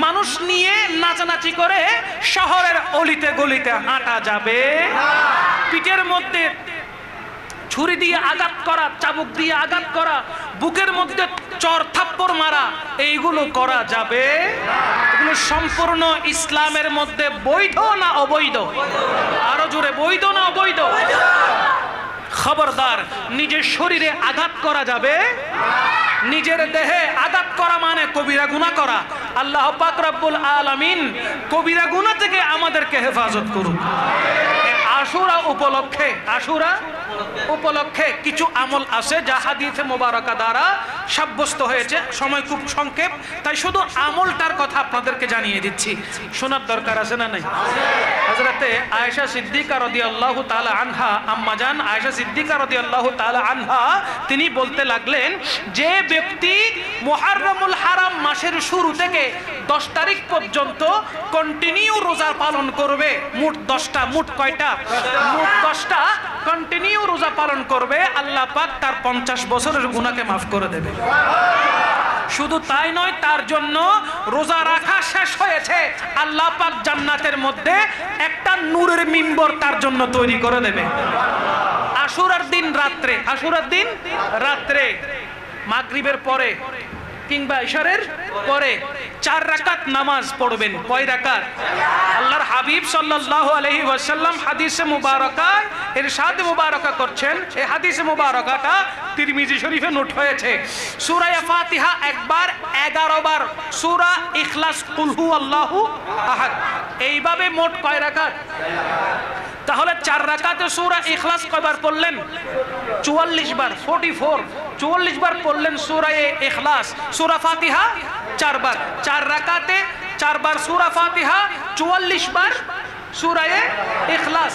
মানুষ নিয়ে নাচানাচি করে শহরের অলিতে গলিতে হাঁটা যাবে না। পিঠের মধ্যে ছুরি দিয়ে আঘাত করা, চাবুক দিয়ে আঘাত করা, বুকের মধ্যে চর থাপ্পড় মারা, এইগুলো করা যাবে? এগুলো সম্পূর্ণ ইসলামের মধ্যে বৈধ না অবৈধ? আরো জোরে, বৈধ না অবৈধ? খবরদার, নিজের শরীরে আঘাত করা যাবে? নিজের দেহে আঘাত করা মানে কবিরা গুনাহ করা। আল্লাহ পাক রব্বুল আলামিন কবিরা গুনাহ থেকে আমাদেরকে হেফাজত করুন। আশুরা উপলক্ষে কিছু আমল আছে যা হাদিসে মুবারাকা দ্বারা সাব্যস্ত হয়েছে। সময় খুব সংক্ষেপ, তাই শুধু আমলটার কথা আপনাদেরকে জানিয়ে দিচ্ছি। শোনার দরকার আছে না নাই? হযরতে আয়েশা সিদ্দিকা রাদিয়াল্লাহু তাআলা আনহা, আম্মাজান আয়েশা সিদ্দিকা রাদিয়াল্লাহু তাআলা আনহা, তিনি বলতে লাগলেন, যে ব্যক্তি মুহররমুল হারাম মাসের শুরু থেকে 10 তারিখ পর্যন্ত কন্টিনিউ রোজা পালন করবে, মোট 10টা, মোট কয়টা? মোট 10টা কন্টিনিউ রোজা পালন করবে, আল্লাহ পাক তার 50 বছরের গুনাহকে মাফ করে দেবে। শুধু তাই নয়, তার জন্য রোজা রাখা শেষ হয়েছে, আল্লাহ পাক জান্নাতের মধ্যে একটা নূরের মিম্বর তার জন্য তৈরি করে দেবে। আশুরার দিন রাত্রে মাগরিবের পরে কিংবা ইশারের পরে 4 রাকাত নামাজ পড়বেন। কয় রাকাত? আল্লাহর হাবিব সাল্লাল্লাহু আলাইহি ওয়াসাল্লাম হাদিসে মুবারাকায় ইরশাদে মুবারাকা করছেন, এই হাদিসে মুবারাকাটা তিরমিজি শরীফে নোট হয়েছে। সূরা ফাতিহা একবার, 11 বার সূরা ইখলাস, কুল হুয়াল্লাহু আহাদ, এইভাবে মোট কয় রাকাত? তাহলে 4 রাকাতে সূরা ইখলাস কয়বার পড়লেন? 44 বার, 44 বার পড়লেন সূরা ইখলাস। সূরা ফাতিহা 4 বার, 4 রাকাতে 4 বার সূরা ফাতিহা, 44 বার সূরা ইখলাস।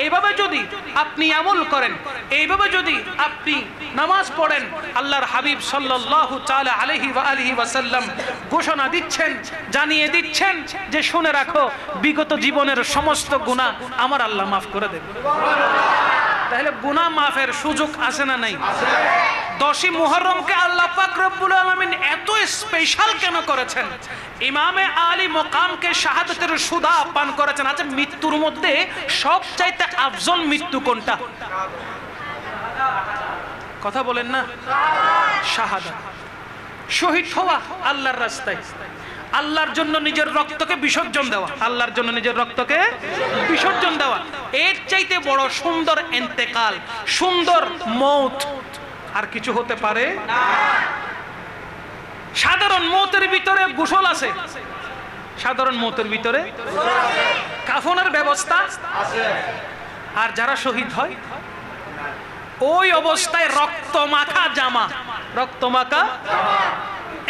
এইভাবে যদি আপনি আমল করেন, এইভাবে যদি আপনি নামাজ পড়েন, আল্লাহর হাবিব সাল্লাল্লাহু তাআলা আলাইহি ওয়া আলিহি ওয়াসাল্লাম ঘোষণা দিচ্ছেন, জানিয়ে দিচ্ছেন যে শুনে রাখো, বিগত জীবনের সমস্ত গুনাহ আমার আল্লাহ মাফ করে দেবে। তাহলে গুনাহ মাফের সুযোগ আছে না নাই? 10ই মুহররমকে আল্লাহ পাক রব্বুল আলামিন এত স্পেশাল কেন করেছেন? ইমামে আলী মকামকে শাহাদাতের সুদা পান করেছেন। আচ্ছা, মৃত্যুর মধ্যে সবচাইতে আফজল মৃত্যু কোনটা? কথা বলেন না? শাহাদাত, শহীদ হওয়া আল্লাহর রাস্তায়, আল্লাহর জন্য নিজের রক্তকে বিসর্জন দেওয়া, আল্লাহর জন্য নিজের রক্তকে বিসর্জন দেওয়া, এর চাইতে বড় সুন্দর ইন্তেকাল, সুন্দর মৌত আর কিছু হতে পারে না। সাধারণ মৌতের ভিতরে গোসল আছে, সাধারণ মৌতের ভিতরে কাফনের ব্যবস্থা আছে, আর যারা শহীদ হয় ওই অবস্থায় রক্ত মাখা জামা, রক্ত মাখা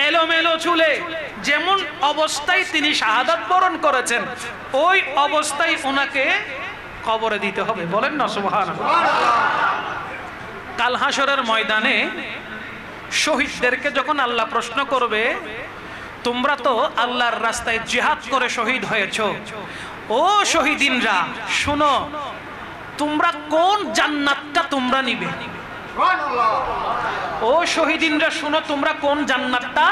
এলোমেলো চুলে, যেমন অবস্থায় তিনি শাহাদাত বরণ করেছেন ওই অবস্থায় ওনাকে কবরে দিতে হবে। বলেন না সুবহানাল্লাহ। কাল হাসরের ময়দানে শহীদদেরকে যখন আল্লাহ প্রশ্ন করবে, তোমরা তো আল্লাহর রাস্তায় জিহাদ করে শহীদ হয়েছো, ও শহীদিনরা শুনো, তোমরা কোন জান্নাতটা তোমরা নিবে? ও শহীদিনরা শুনো, তোমরা কোন জান্নাতটা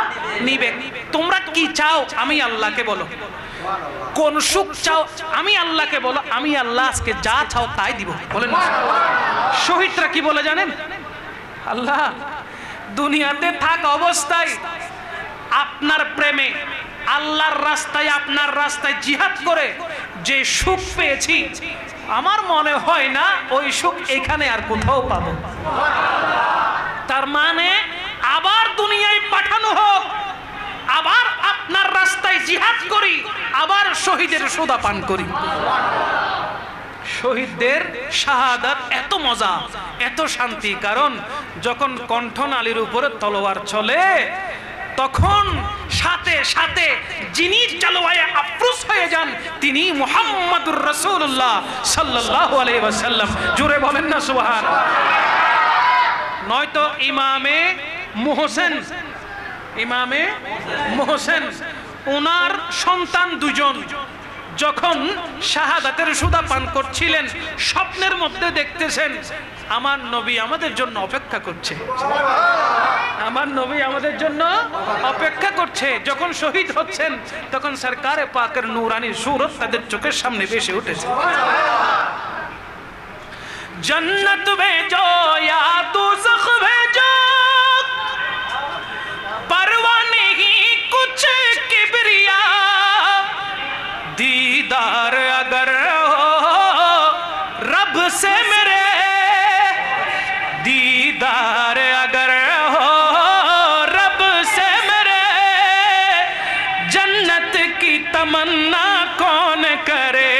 নিবে? তোমরা কি চাও আমি আল্লাহকে বলো, কোন সুখ চাও আমি আল্লাহকে বলো, আমি আল্লাহ আজকে যা চাও তাই দিব। বলেন শহীদরা কি বলে জানেন? আল্লাহ, দুনিয়াতে থাক অবস্থায় আপনার প্রেমে আল্লাহর রাস্তায়, আপনার রাস্তায় জিহাদ করে যে সুখ পেয়েছি, আমার মনে হয় না ওই সুখ এখানে আর কোথাও পাবো। তার মানে আবার দুনিয়ায় পাঠানো হোক, আবার আপনার রাস্তায় জিহাদ করি, আবার শহীদের সুদা পান করি। শহীদদের শাহাদাত এত মজা, এত শান্তি, কারণ যখন কণ্ঠনালীর উপরে তলোয়ার চলে তখন সাথে সাথে যিনি জালওয়ায়ে আফরোজ হয়ে যান তিনি মুহাম্মাদুর রাসূলুল্লাহ সাল্লাল্লাহু আলাইহি ওয়াসাল্লাম। জোরে বলেন না সুবহানাল্লাহ। নয়তো ইমামে মুহসেন ওনার সন্তান দুজন যখন শাহাদাতের সুদা পান করছিলেন, স্বপ্নের মধ্যে দেখতেছেন আমার নবী আমাদের জন্য অপেক্ষা করছে, আমার নবী আমাদের জন্য অপেক্ষা করছে। যখন শহীদ হচ্ছেন তখন সরকারে পাকের নূরানি সুরত তাদের চোখের সামনে ভেসে উঠেছে। जन्नत भेजो या दोज़ख भेजो, परवाह नहीं कुछ किबरिया, दीदार अगर हो रब से मेरे, दीदार अगर हो रब से मेरे, जन्नत की तमन्ना कौन करे।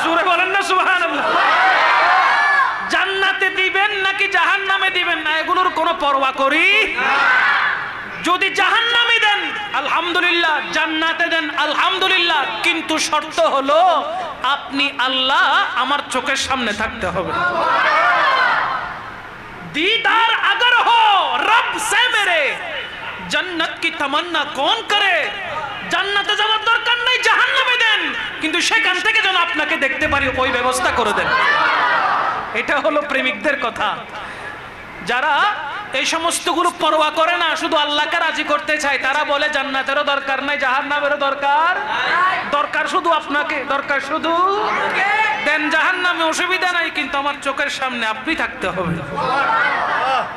सूरे बोलें ना सुबहानाल्लाह। জান্নাতে দিবেন নাকি জাহান্নামে দিবেন না এগুলোর কোনো পরোয়া করি। যদি জাহান্নামে দেন আলহামদুলিল্লাহ, জান্নাতে দেন আলহামদুলিল্লাহ, কিন্তু শর্ত হলো আপনি আল্লাহ আমার চোখের সামনে থাকতে হবে। दीदार अगर हो रब से मेरे, जन्नत की तमन्ना कौन करे। জান্নাতে যাওয়ার দরকার নেই, জাহান্নামে দেন, কিন্তু সেখান থেকে যেন আপনাকে দেখতে পারি ওই ব্যবস্থা করে দেন। এটা হলো প্রেমিকদের কথা। যারা এই সমস্তগুলো পরোয়া করে না, শুধু আল্লাহকে রাজি করতে চায়, তারা বলে জান্নাতেরও দরকার নাই, জাহান্নামেরও দরকার, দরকার শুধু আপনাকে, দরকার শুধু দেন জাহান্নামে অসুবিধা নাই, কিন্তু আমার চোখের সামনে আপনি থাকতে হবে।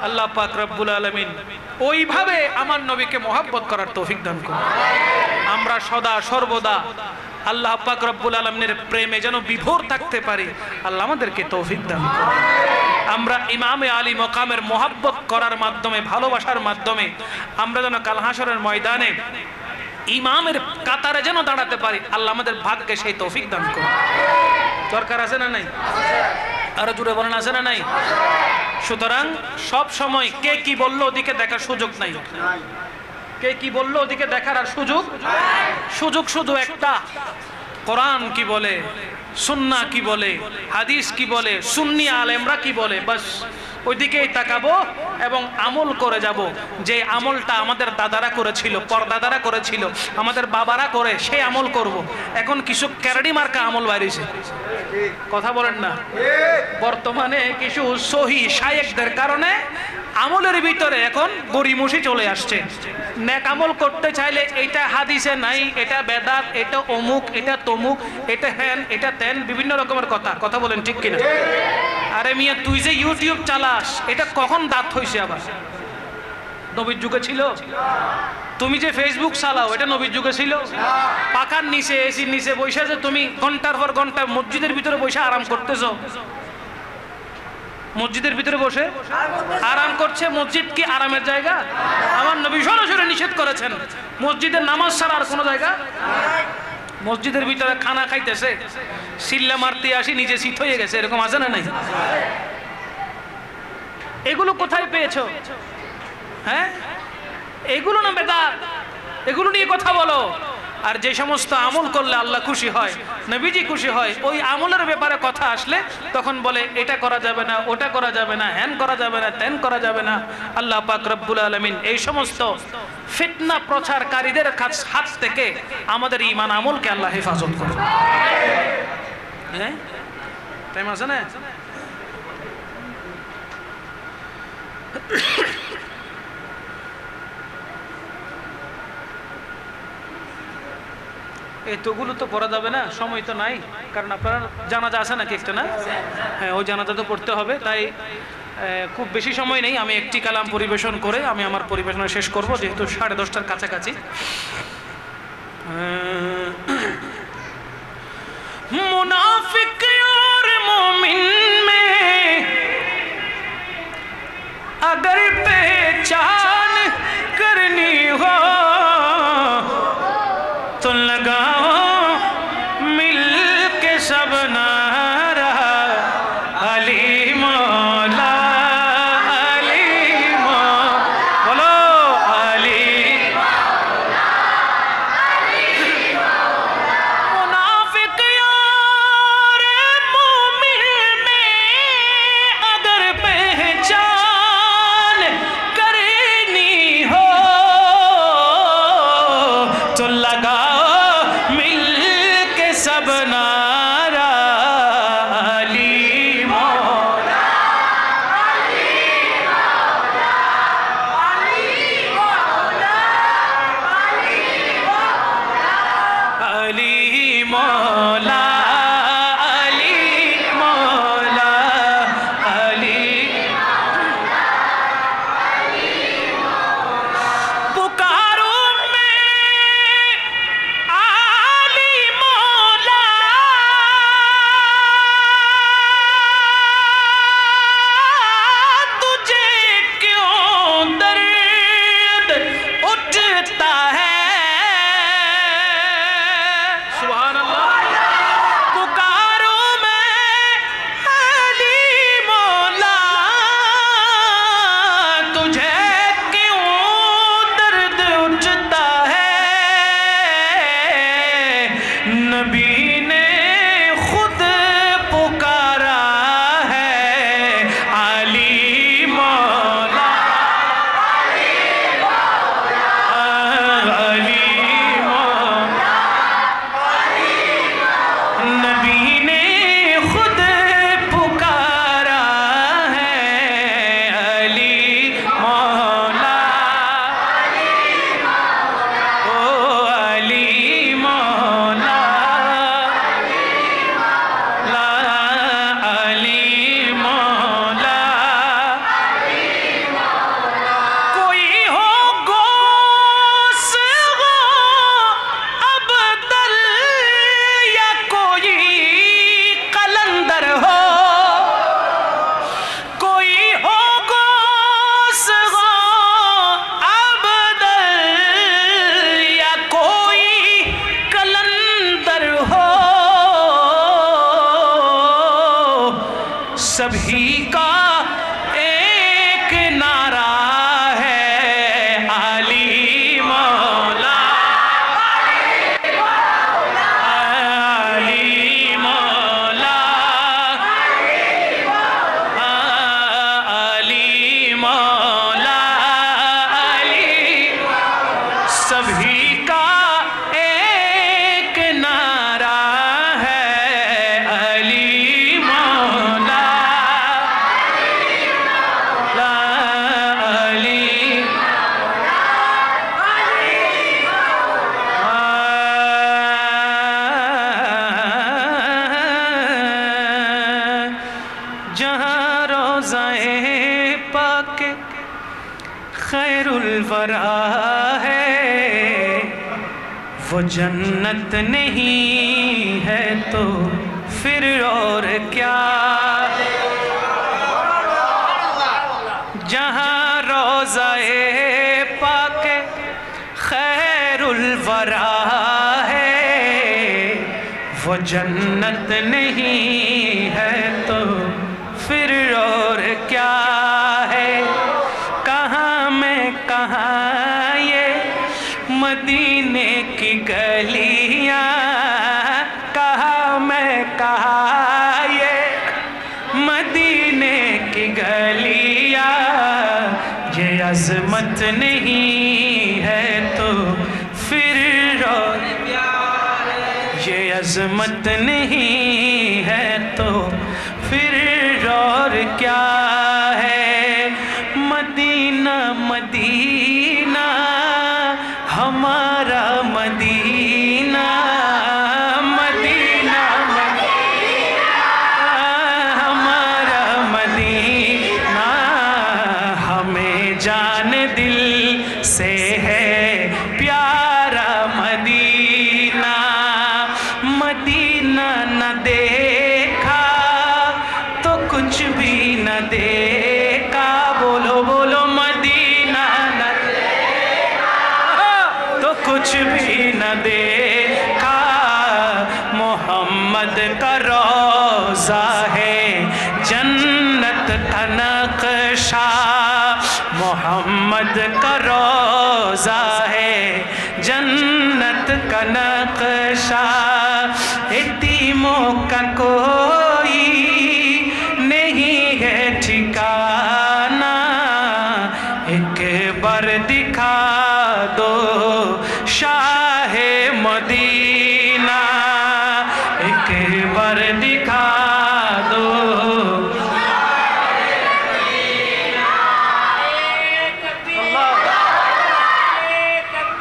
আল্লাহ পাক রব্বুল আলামিন ওইভাবে আমার নবীকে মহব্বত করার তৌফিক দান করুন। আমরা সদা সর্বদা আল্লাহ পাক রব্বুল আলামিনের প্রেমে যেন বিভোর থাকতে পারি, আল্লাহ আমাদেরকে তৌফিক দান করুন। আমরা ইমামে আলী মকামের মহব্বত করার মাধ্যমে, ভালোবাসার মাধ্যমে আমরা যেন কাল হাসরের ময়দানে ইমামের কাতারে যেন দাঁড়াতে পারি, আল্লাহ আমাদের ভাগ্যে সেই তৌফিক দান করুন। দরকার আছে না নাই? আরো জুড়ে বলেন আছে না নাই? সুতরাং সব সময় কে কি বললো ওদিকে দেখার সুযোগ নাই। কে কি বললো ওদিকে দেখার আর সুযোগ শুধু একটা, কোরআন কি বলে, সুন্নাহ কি বলে, হাদিস কি বলে, সুন্নি আলেমরা কি বলে, বাস ওইদিকেই তাকাবো এবং আমল করে যাব। যে আমলটা আমাদের দাদারা করেছিল, পরদাদারা করেছিল, আমাদের বাবারা করে, সেই আমল করব। এখন কিছু ক্যারাডি মার্কা আমল বাইরেছে, কথা বলেন না। বর্তমানে কিছু সহি শায়েখদের কারণে আমলের ভিতরে এখন গরিমসি চলে আসছে। নেক আমল করতে চাইলে এটা হাদিসে নাই, এটা বেদাত, এটা অমুক, এটা তমুক, এটা হ্যান, এটা তেন, বিভিন্ন রকমের কথা বলেন ঠিক কিনা? আরে মিয়া, তুই যে ইউটিউব চালাস, এটা কখন দাঁত হইছে? আবার নবীর যুগে ছিল? তুমি যে ফেসবুক চালাও, এটা নবীর যুগে ছিল? পাখার নিচে, এসির নিচে বসে যে তুমি ঘন্টার পর ঘন্টা মসজিদের ভিতরে বসে আরাম করতেছো, মসজিদের ভিতরে বসে আরাম করছে, মসজিদ কি আরামের জায়গা? আমার নবী সরাসরি নিষেধ করেছেন মসজিদের নামাজ ছাড়া আর কোনো জায়গা। মসজিদের ভিতরে খানা খাইতেছে, সিল্লা মারতে আসি, নিজে শীত হয়ে গেছে, এরকম আছে না নাই? এগুলো কোথায় পেয়েছো? হ্যাঁ, এগুলো না বেদাত, এগুলো নিয়ে কথা বলো। আর যে সমস্ত আমল করলে আল্লাহ খুশি হয়, নবীজি খুশি হয়, ওই আমলের ব্যাপারে কথা আসলে তখন বলে এটা করা যাবে না, ওটা করা যাবে না, হ্যান করা যাবে না, তেন করা যাবে না। আল্লাহ পাক রব্বুল আলামিন এই সমস্ত ফিতনা প্রচারকারীদের হাত থেকে আমাদের ঈমান আমলকে আল্লাহ হেফাজত করুন। হ্যাঁ, টাইম আছে না? এতগুলো তো পড়া যাবে না, সময় তো নাই, কারণ আপনার জানাজা আছে নাকি একটা? না, হ্যাঁ, ওই জানাজা তো পড়তে হবে, তাই খুব বেশি সময় নেই। আমি একটি কালাম পরিবেশন করে আমি আমার পরিবেশনা শেষ করব, যেহেতু 10:30টার কাছাকাছি। মুনাফিক और मोमिन में अगर पहचान करनी हो तो लगाओ मिल के सब नारा अली मौला, अली मौला, बोलो अली मौला, अली मौला। मुनाफिक और मोमिन में अगर पहचान करनी हो तो लगा सब नारा अली मौला, अली मौला, अली मौला, अली मौला, अली मौला, अली मौला। سبھی کا ایک نعرہ ہے علی مولا علی مولا علی مولا علی سبھی کا ایک نعرہ ہے علی مولا علی جہاں روضہ پاک خیر الورا ہے وہ جنت نہیں ہے تو پھر اور کیا جہاں روضہ پاک خیر الورا ہے وہ جنت نہیں ہے تو پھر اور کیا ہے کہاں میں کہاں یہ مدینے کی گلیاں کہاں میں کہاں یہ مدینے کی گلیاں یہ عظمت نہیں ہے تو پھر اور یہ عظمت نہیں ہے تو پھر اور کیا ہے مدینہ مدینہ ہمارا مدینہ مدینہ ہمارا مدینہ ہمیں جان دل سے ہے پیارا مدینہ مدینہ نہ دیکھا تو کچھ بھی نہ دیکھا بولو بولو مدینہ نہ دیکھا تو کچھ بھی نہ دیکھا محمد کا روضہ ہے جنت کا نقشہ محمد کا روضہ ہے جنت کا نقشہ یتیموں کا کوئی نہیں ہے ٹھکانہ ایک بار دکھا دو شاہ مدینہ ایک بار دکھا دو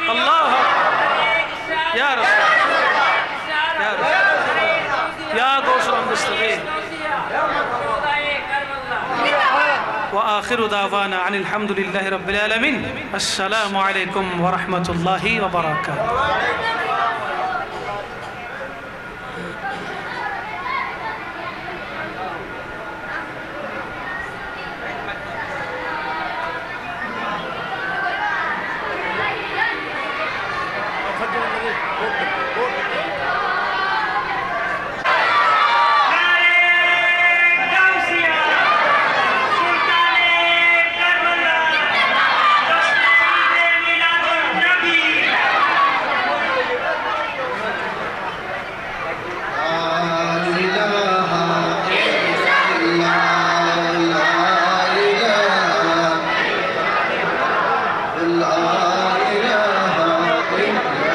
اللہ یا رسول یا رسول یا غوث المستغیث وآخر دعوانا عن الحمد لله رب العالمين السلام عليكم ورحمة الله وبركاته لا إله إلا الله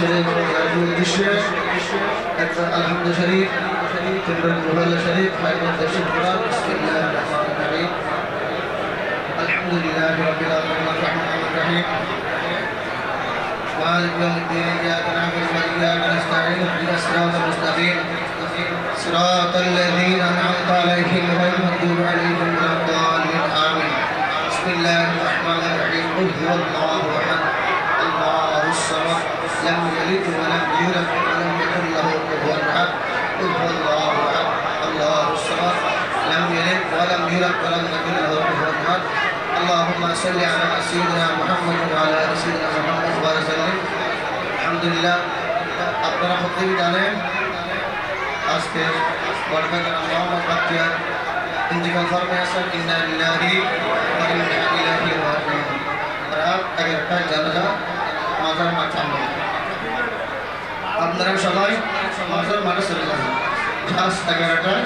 শরীফ উদ্দেশ্যে একবার আলহামদু শরীফ তিনবার মুহাল্লা শরীফ ফাইনাল দর্শন করা বিসমিল্লাহির রহমানির রহিম আলহামদুলিল্লাহি রাব্বিল আলামিন আররাহমানির রহিম মালিক ইয়াউমিদ্দিন ইয়্যাকা না'বুদু ওয়া ইয়্যাকা নাস্তাঈন ইহদিনাস সিরাতাল মুস্তাকিম সিরাতাল লাযীনা আন'আমতা আলাইহিম গায়রিল মাগদূবি আলাইহিম ওয়ালাদ-দাল্লিন আমিন বিসমিল্লাহির রহমানির রহিম কুল হুয়াল্লাহু আহাদ আল্লাহুস সামাদ লাম ইয়ালিদ ওয়া লাম ইউলাদ ওয়া লাম ইয়াকুল লাহু কুফুওয়ান আহাদ কুল হুয়াল্লাহু আহাদ আল্লাহুস সামাদ লাম ইয়ালিদ ওয়া লাম ইউলাদ ওয়া লাম ইয়াকুল লাহু কুফুওয়ান আহাদ اللهم صل على سيدنا محمد وعلى ال سيدنا محمد وسلم আলহামদুলিল্লাহ আপনারা প্রত্যেকেই জানেন আজকে বরকত মোহাম্মদ বাখতিয়ার ইন্তিকাল ফরমায়াছেন ইন্না লিল্লাহি ওয়া ইন্না ইলাইহি রাজিউন রাত 11টায় জানাজা মাজার মাঠে আপনারা সবাই মাজার মাঠে চলে যাবেন জাস্ট 11টায়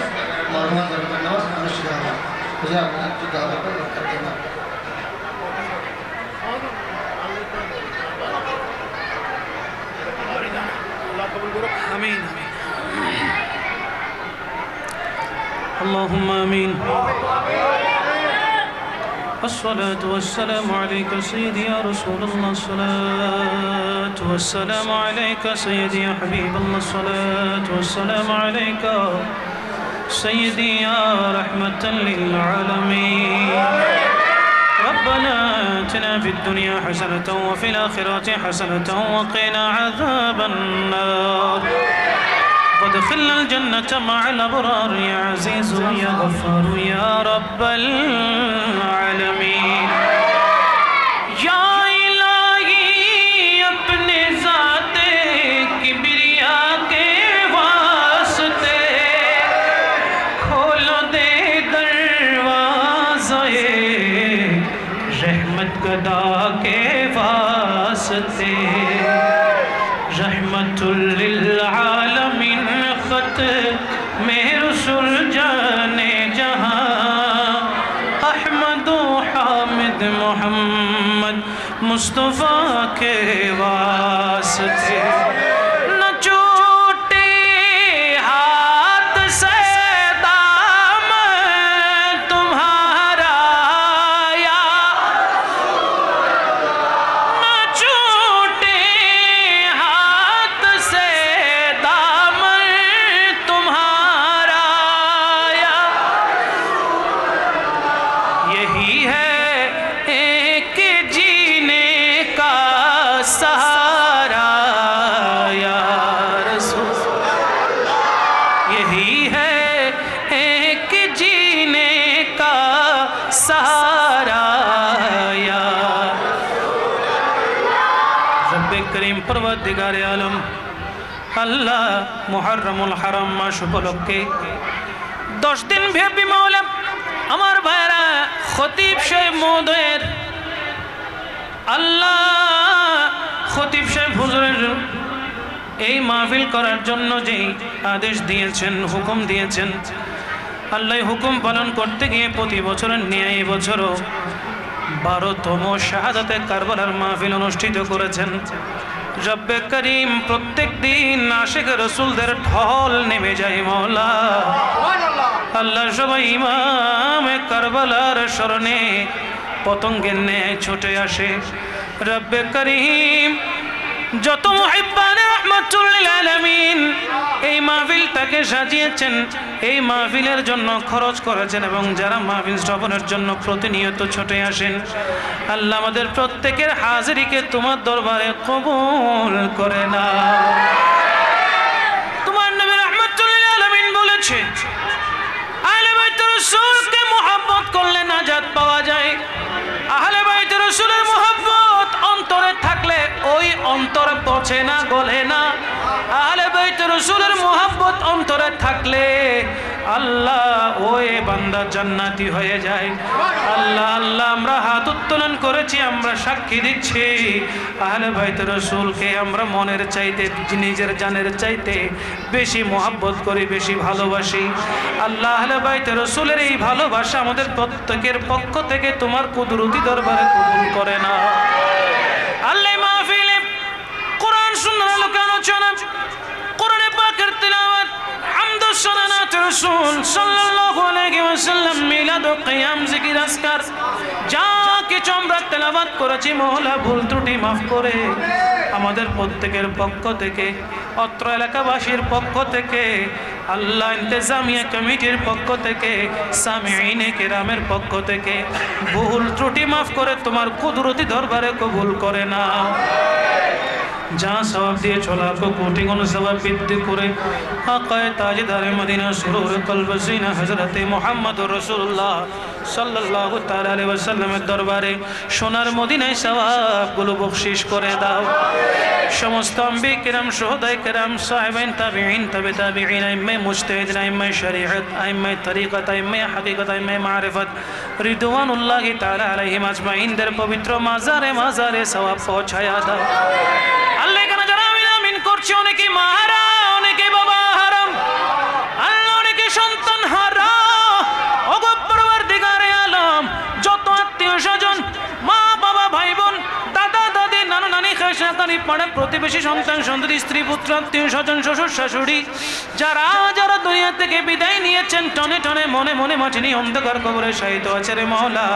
মরহুম জানাজার নামাজ অনুষ্ঠিত হবে বুঝে আপনারা একটু দোয়া করবেন آمين اللهم آمين الصلاة والسلام عليك سيدي يا رسول الله الصلاة والسلام عليك سيدي يا حبيب الله الصلاة والسلام عليك سيدي يا رحمة للعالمين ربنا آتنا في الدنيا حسنة وفي الآخرة حسنة وقنا عذاب النار وادخلنا الجنة مع الأبرار يا عزيز يا غفار يا رب العالمين يا إلهي اپنے ذات کبریا کے واسطے کھولو دے دروازے رحمت گدا کے واسطے رحمت للعالمین خط میں رسول جانے جہاں احمد و حامد محمد مصطفیٰ کے واسطے نہ چھوٹے ہاتھ سے পরবর্তীকার আলম আল্লাহ মুহররমুল হারাম মাস উপলক্ষে 10 দিন ব্যাপী মাওলাম আমার ভাইরা খতিব সাহেব মহোদয়ের আল্লাহ খতিব সাহেব হুজুরের এই মাহফিল করার জন্য যেই আদেশ দিয়েছেন হুকুম দিয়েছেন আল্লাহ হুকুম পালন করতে গিয়ে প্রতি বছরের ন্যায় এই বছরও 12তম শাহাদাতে কারবালার মাহফিল অনুষ্ঠিত করেছেন রব্বে করিম প্রত্যেক দিন আশিক রাসূলদের ঢল নেমে যায় মাওলা আল্লাহ সবাই ইমামে কারবালার স্মরণে পতঙ্গের ন্যায় ছুটে আসে রব্বে করিম যত মুহিব্বানে রাহমাতুল লিল আলামিন এই মাহফিলটাকে সাজিয়েছেন এই মাহফিলের জন্য খরচ করেছেন এবং যারা মাহফিল শ্রবণের জন্য প্রতিনিয়ত ছুটে আসেন আল্লাহ আমাদের প্রত্যেকের হাজিরিকে তোমার দরবারে কবুল করে নাও তোমার নবী রাহমাতুল লিল আলামিন বলেছে আহলে বাইত রাসূলকে মুহাব্বত করলে নাজাত পাওয়া যায় আহলে বাইত রাসূলের মুহাব্বত অন্তরে থাকলে ওই অন্তর পচে না গলে না আহলে বাইত রাসূলের মুহাব্বত অন্তরে থাকলে আল্লাহ ওই বান্দা জান্নাতি হয়ে যায় আল্লাহ আল্লাহ আমরা হাত উত্তোলন করেছি আমরা সাক্ষী দিচ্ছি আহলে বাইত রাসূলকে আমরা মনের চাইতে নিজের জানের চাইতে বেশি মুহাব্বত করি বেশি ভালোবাসি আল্লাহ আহলে বাইত রাসূলের এই ভালোবাসা আমাদের প্রত্যেকের পক্ষ থেকে তোমার কুদরতি দরবারে কবুল করে না আল্লাহ মাহফিলে কোরআন সুন্নাহর আলোকে আলোচনা, কোরআনে পাকের তিলাওয়াত, হামদ ও সালাত রাসূল সাল্লাল্লাহু আলাইহি ওয়াসাল্লাম, মিলাদ ও কিয়াম, জিকির আজকার, যা কিছু আমরা তেলাওয়াত করেছি মওলা ভুল ত্রুটি মাফ করে আমাদের প্রত্যেকের পক্ষ থেকে, অত্র এলাকাবাসীর পক্ষ থেকে, আল্লাহ ইন্তেজামিয়া কমিটির পক্ষ থেকে, সামিঈনে কেরামের পক্ষ থেকে ভুল ত্রুটি মাফ করে তোমার কুদরতি দরবারে কবুল করে নাও। যা সওয়াব দিয়ে চলা কোটি গুণ সওয়াব বৃদ্ধি করে আকায়ে তাজদারে মদিনা সুরুর কলব সিনা হযরতে মুহাম্মদুর রাসূলুল্লাহ সাল্লাল্লাহু তাআলা আলাইহি ওয়াসাল্লামের দরবারে সোনার মদিনায় সওয়াবগুলো বখশিশ করে দাও। সমস্ত আম্বিয়া কিরাম, শুহাদায়ে কিরাম, সাহাবায়ে তাবিঈন, তাবে তাবিঈন, আইম্মে মুজতাহিদিন, আইম্মে শরীয়ত, আইম্মে তরিকত, আইম্মে হাকিকত, আইম্মে মারিফত রিদওয়ানুল্লাহি তাআলা আলাইহিম আজমাইনদের পবিত্র মাজারে মাজারে সওয়াব পৌঁছায়া দাও। আল্লাহ এখানে যারা আমিন আমিন করছে, অনেকে মা হারা, অনেকে বাবা হারাম, আল্লাহ অনেকে সন্তান হারা। ওগো পরওয়ারদিগারে আলম, যত আত্মীয় স্বজন, মা বাবা, ভাই বোন, দাদা দাদি, নানা নানি, খাসা কানি, পাড়া প্রতিবেশী, সন্তান সন্ততি, স্ত্রী পুত্র, আত্মীয় স্বজন, শ্বশুর শাশুড়ি, যারা যারা দুনিয়া থেকে বিদায় নিয়েছেন, টনে টনে মনে মনে মাটি নিয়ে অন্ধকার কবরে শায়িত আছে রে মওলা,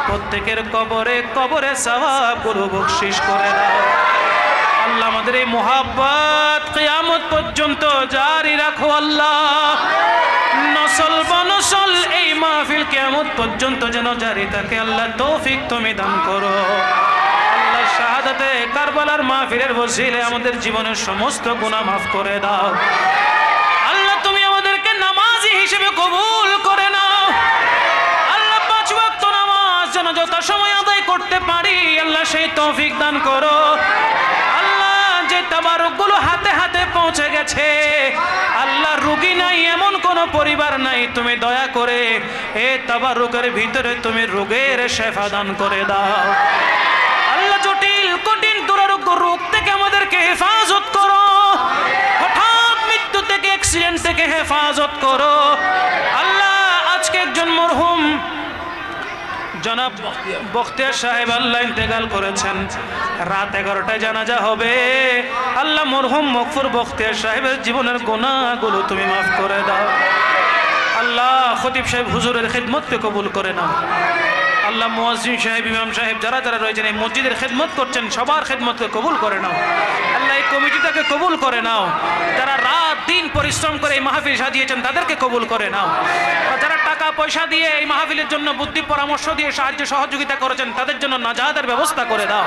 প্রত্যেকের কবরে কবরে সওয়াবগুলো বখশিশ করে দাও। আল্লাহ আমাদের এই মুহাব্বত কিয়ামত পর্যন্ত জারি রাখো আল্লাহ। নসল বনসল এই মাহফিল কিয়ামত পর্যন্ত যেন জারি থাকে আল্লাহ, তৌফিক তুমি দান করো আল্লাহ। শাহাদাতে কারবালার মাহফিলের ওসিলে আমাদের জীবনের সমস্ত গুনাহ মাফ করে দাও আল্লাহ। তুমি আমাদেরকে নামাজি হিসেবে কবুল করে নাও আল্লাহ। 5 ওয়াক্ত নামাজ যেন যথাসময়ে আদায় করতে পারি আল্লাহ, সেই তৌফিক দান করো আল্লাহ। যে তাবারুকগুলো হাতে হাতে পৌঁছে গেছে আল্লাহ, রোগী নাই এমন কোন পরিবার নাই, তুমি দয়া করে এই তাবারুকের ভিতরে তুমি রোগের শিফা দান করে দাও আল্লাহ। জটিল কঠিন দুরারোগ্য রোগ থেকে আমাদেরকে হেফাজত করো, হঠাৎ মৃত্যু থেকে, অ্যাক্সিডেন্ট থেকে হেফাজত করো আল্লাহ। আজকে একজন মরহুম জনাব বখতিয়ার সাহেব আল্লাহ ইন্তেকাল করেছেন, রাত 11টায় জানাজা হবে আল্লাহ। মরহুম মকফুর বখতিয়ার সাহেবের জীবনের গুনাহগুলো তুমি মাফ করে দাও আল্লাহ। খতিব সাহেব হুজুরের খিদমতকে কবুল করে নাও আল্লাহ। মুয়াজ্জিন সাহেব, ইমাম সাহেব, যারা যারা রয়েছেন এই মসজিদের খেদমত করছেন, সবার খেদমতকে কবুল করে নাও আল্লাহ। এই কমিটিটাকে কবুল করে নাও, যারা রাত দিন পরিশ্রম করে এই মাহফিল সাজিয়েছেন তাদেরকে কবুল করে নাও। যারা টাকা পয়সা দিয়ে এই মাহফিলের জন্য বুদ্ধি পরামর্শ দিয়ে সাহায্য সহযোগিতা করেছেন তাদের জন্য নাজাতের ব্যবস্থা করে দাও।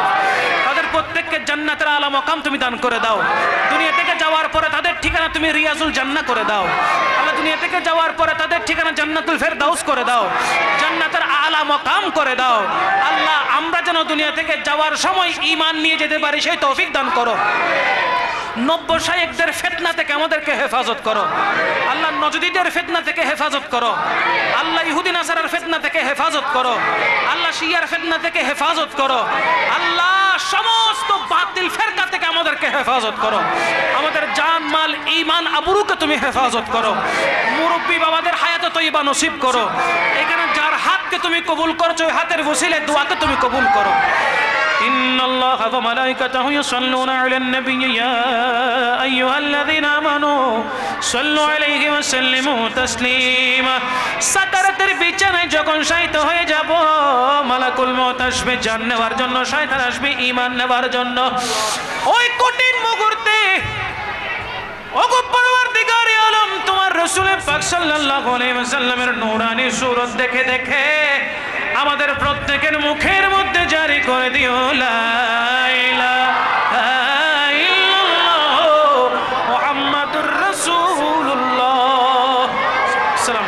তাদের প্রত্যেককে জান্নাতের আলা মাকাম তুমি দান করে দাও। দুনিয়া থেকে যাওয়ার পরে তাদের ঠিকানা তুমি রিয়াজুল জান্নাহ করে দাও আল্লাহ। দুনিয়া থেকে যাওয়ার পরে তাদের ঠিকানা জান্নাতুল ফেরদাউস করে দাও, জান্নাতের আলা মাকাম করে দাও আল্লাহ। আমরা যেন দুনিয়া থেকে যাওয়ার সময় ঈমান নিয়ে যেতে পারি সেই তৌফিক দান করো। নব্য শায়েখদের ফিতনা থেকে আমাদেরকে হেফাজত করো আল্লাহ। নজদীদের ফিতনা থেকে হেফাজত করো আল্লাহ। ইহুদি নাসারার ফিতনা থেকে হেফাজত করো আল্লাহ। শিয়ার ফিতনা থেকে হেফাজত করো আল্লাহ। সমস্ত বাতিল ফিরকা থেকে আমাদেরকে হেফাজত করো। আমাদের জান মাল ঈমান আবরুকে তুমি হেফাজত করো। মুরব্বী বাবাদের হায়াতে তয়্যিবা নসিব করো। এখানে যার হাতকে তুমি কবুল করছো ওই হাতের ওসিলায় দোয়াকে তুমি কবুল করো। إن الله وملائكته يصلون على النبي يا أيها الذين آمنوا صلوا عليه وسلموا تسليما। সাকারাতের বিছানায় যখন শায়িত হয়ে যাব মালাকুল মউত আসবে জান নেওয়ার জন্য, শয়তান আসবে ঈমান নেওয়ার জন্য। ওই কঠিন মুহূর্তে ওগো পরওয়ারদিগারে আলম, তোমার রাসূল পাক সাল্লাল্লাহু আলাইহি ওয়াসাল্লামের নূরানি সূরত দেখে দেখে আমাদের প্রত্যেকের মুখের মধ্যে জারি করে দিও লা ইলাহা ইল্লাল্লাহ মুহাম্মাদুর রাসূলুল্লাহ। সালাম।